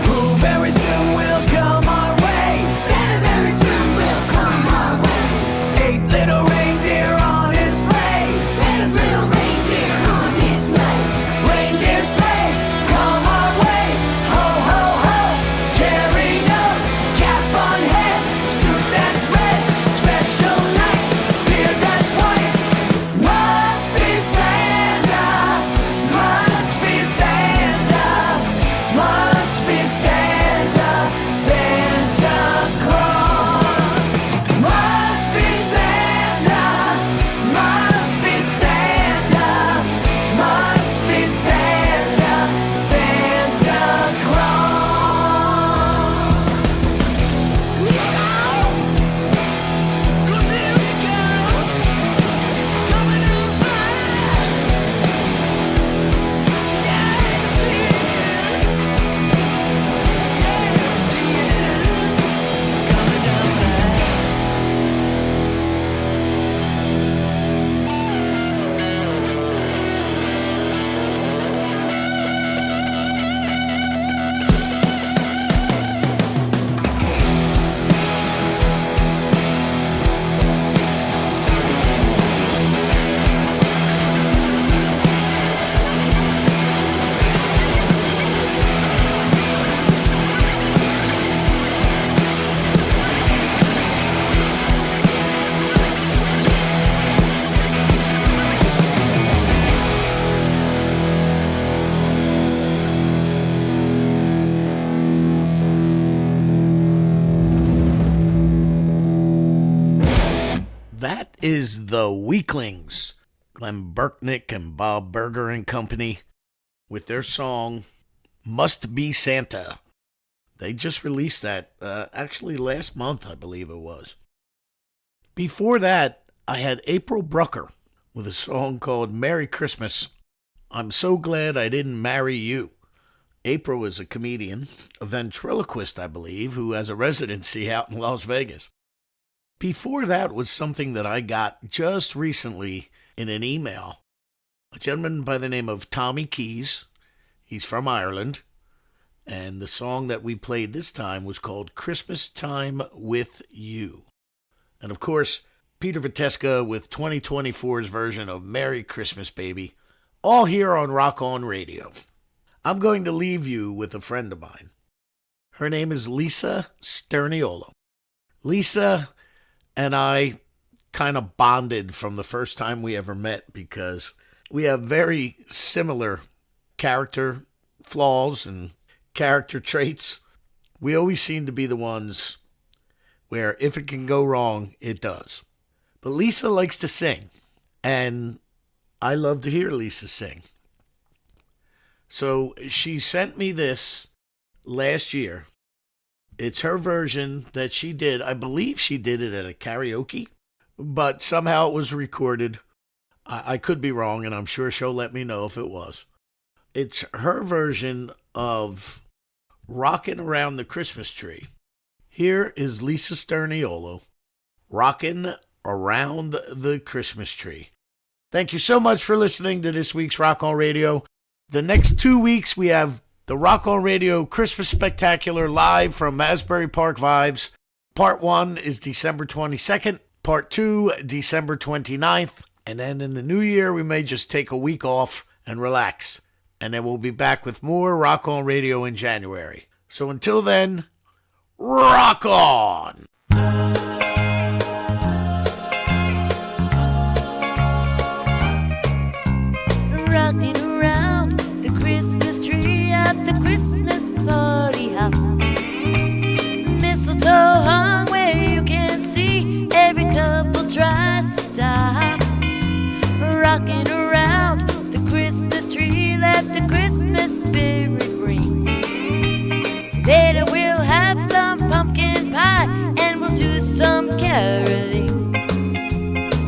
Who very soon will come our way? Santa very soon will come our way. 8 little reindeer on his sleigh. Santa's little reindeer on his sleigh. Reindeer sleigh, come our way. Ho, ho, ho. Cherry nose, cap on head, suit that's red, special night, beer that's white. Must be Santa, must be Santa, must be Santa, Santa Claus. Must be Santa, must be Santa, must be Santa, Santa Claus. Cause here we go, coming in fast. Yes, he is. Yes, he is. Coming down fast. That is the Weaklings, Glenn Burknick and Bob Berger and Company, with their song Must Be Santa. They just released that actually last month, I believe it was. Before that, I had April Brucker with a song called Merry Christmas. I'm so glad I didn't marry you. April is a comedian, a ventriloquist, I believe, who has a residency out in Las Vegas. Before that was something that I got just recently in an email. A gentleman by the name of Tommy Keys. He's from Ireland. And the song that we played this time was called Christmas Time with You. And of course, Peter Viteska with 2024's version of Merry Christmas, Baby. All here on Rock On Radio. I'm going to leave you with a friend of mine. Her name is Lisa Sterniolo. Lisa and I kind of bonded from the first time we ever met because we have very similar character flaws and character traits. We always seem to be the ones where if it can go wrong, it does. But Lisa likes to sing, and I love to hear Lisa sing. So she sent me this last year. It's her version that she did. I believe she did it at a karaoke, but somehow it was recorded. I could be wrong, and I'm sure she'll let me know if it was. It's her version of Rockin' Around the Christmas Tree. Here is Lisa Sterniolo, Rockin' Around the Christmas Tree. Thank you so much for listening to this week's Rock On Radio. The next 2 weeks, we have The Rock On Radio Christmas Spectacular live from Asbury Park Vibes. Part 1 is December 22nd. Part 2, December 29th. And then in the new year, we may just take a week off and relax. And then we'll be back with more Rock On Radio in January. So until then, rock on! Rocking around the Christmas tree at the Christmas party hop. Mistletoe hung where you can see, every couple tries to stop. Rocking around the Christmas tree, let the Christmas spirit ring. Later we'll have some pumpkin pie and we'll do some caroling.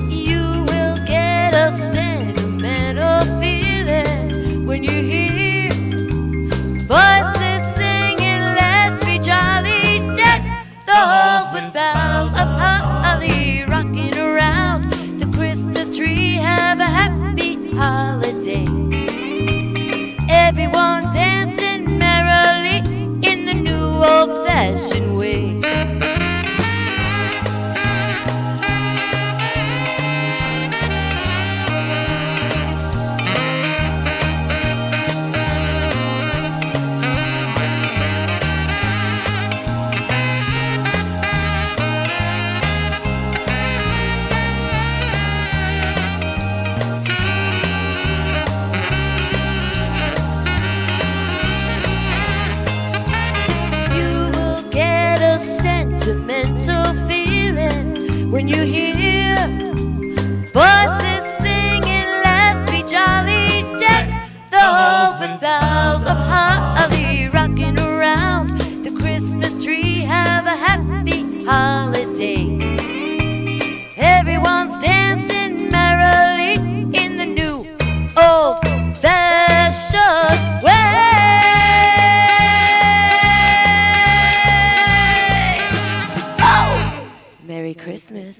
You will get a sentimental feeling when you hear voices singing, let's be jolly, deck the halls with boughs of holly. Rocking around the Christmas tree, have a happy holiday. Everyone dancing merrily in the new old-fashioned way. Sentimental feeling when you hear voices singing, let's be jolly, deck the halls with boughs of holly. Rocking around the Christmas tree, have a happy holiday. Everyone's dancing merrily in the new old-fashioned way. Merry Christmas.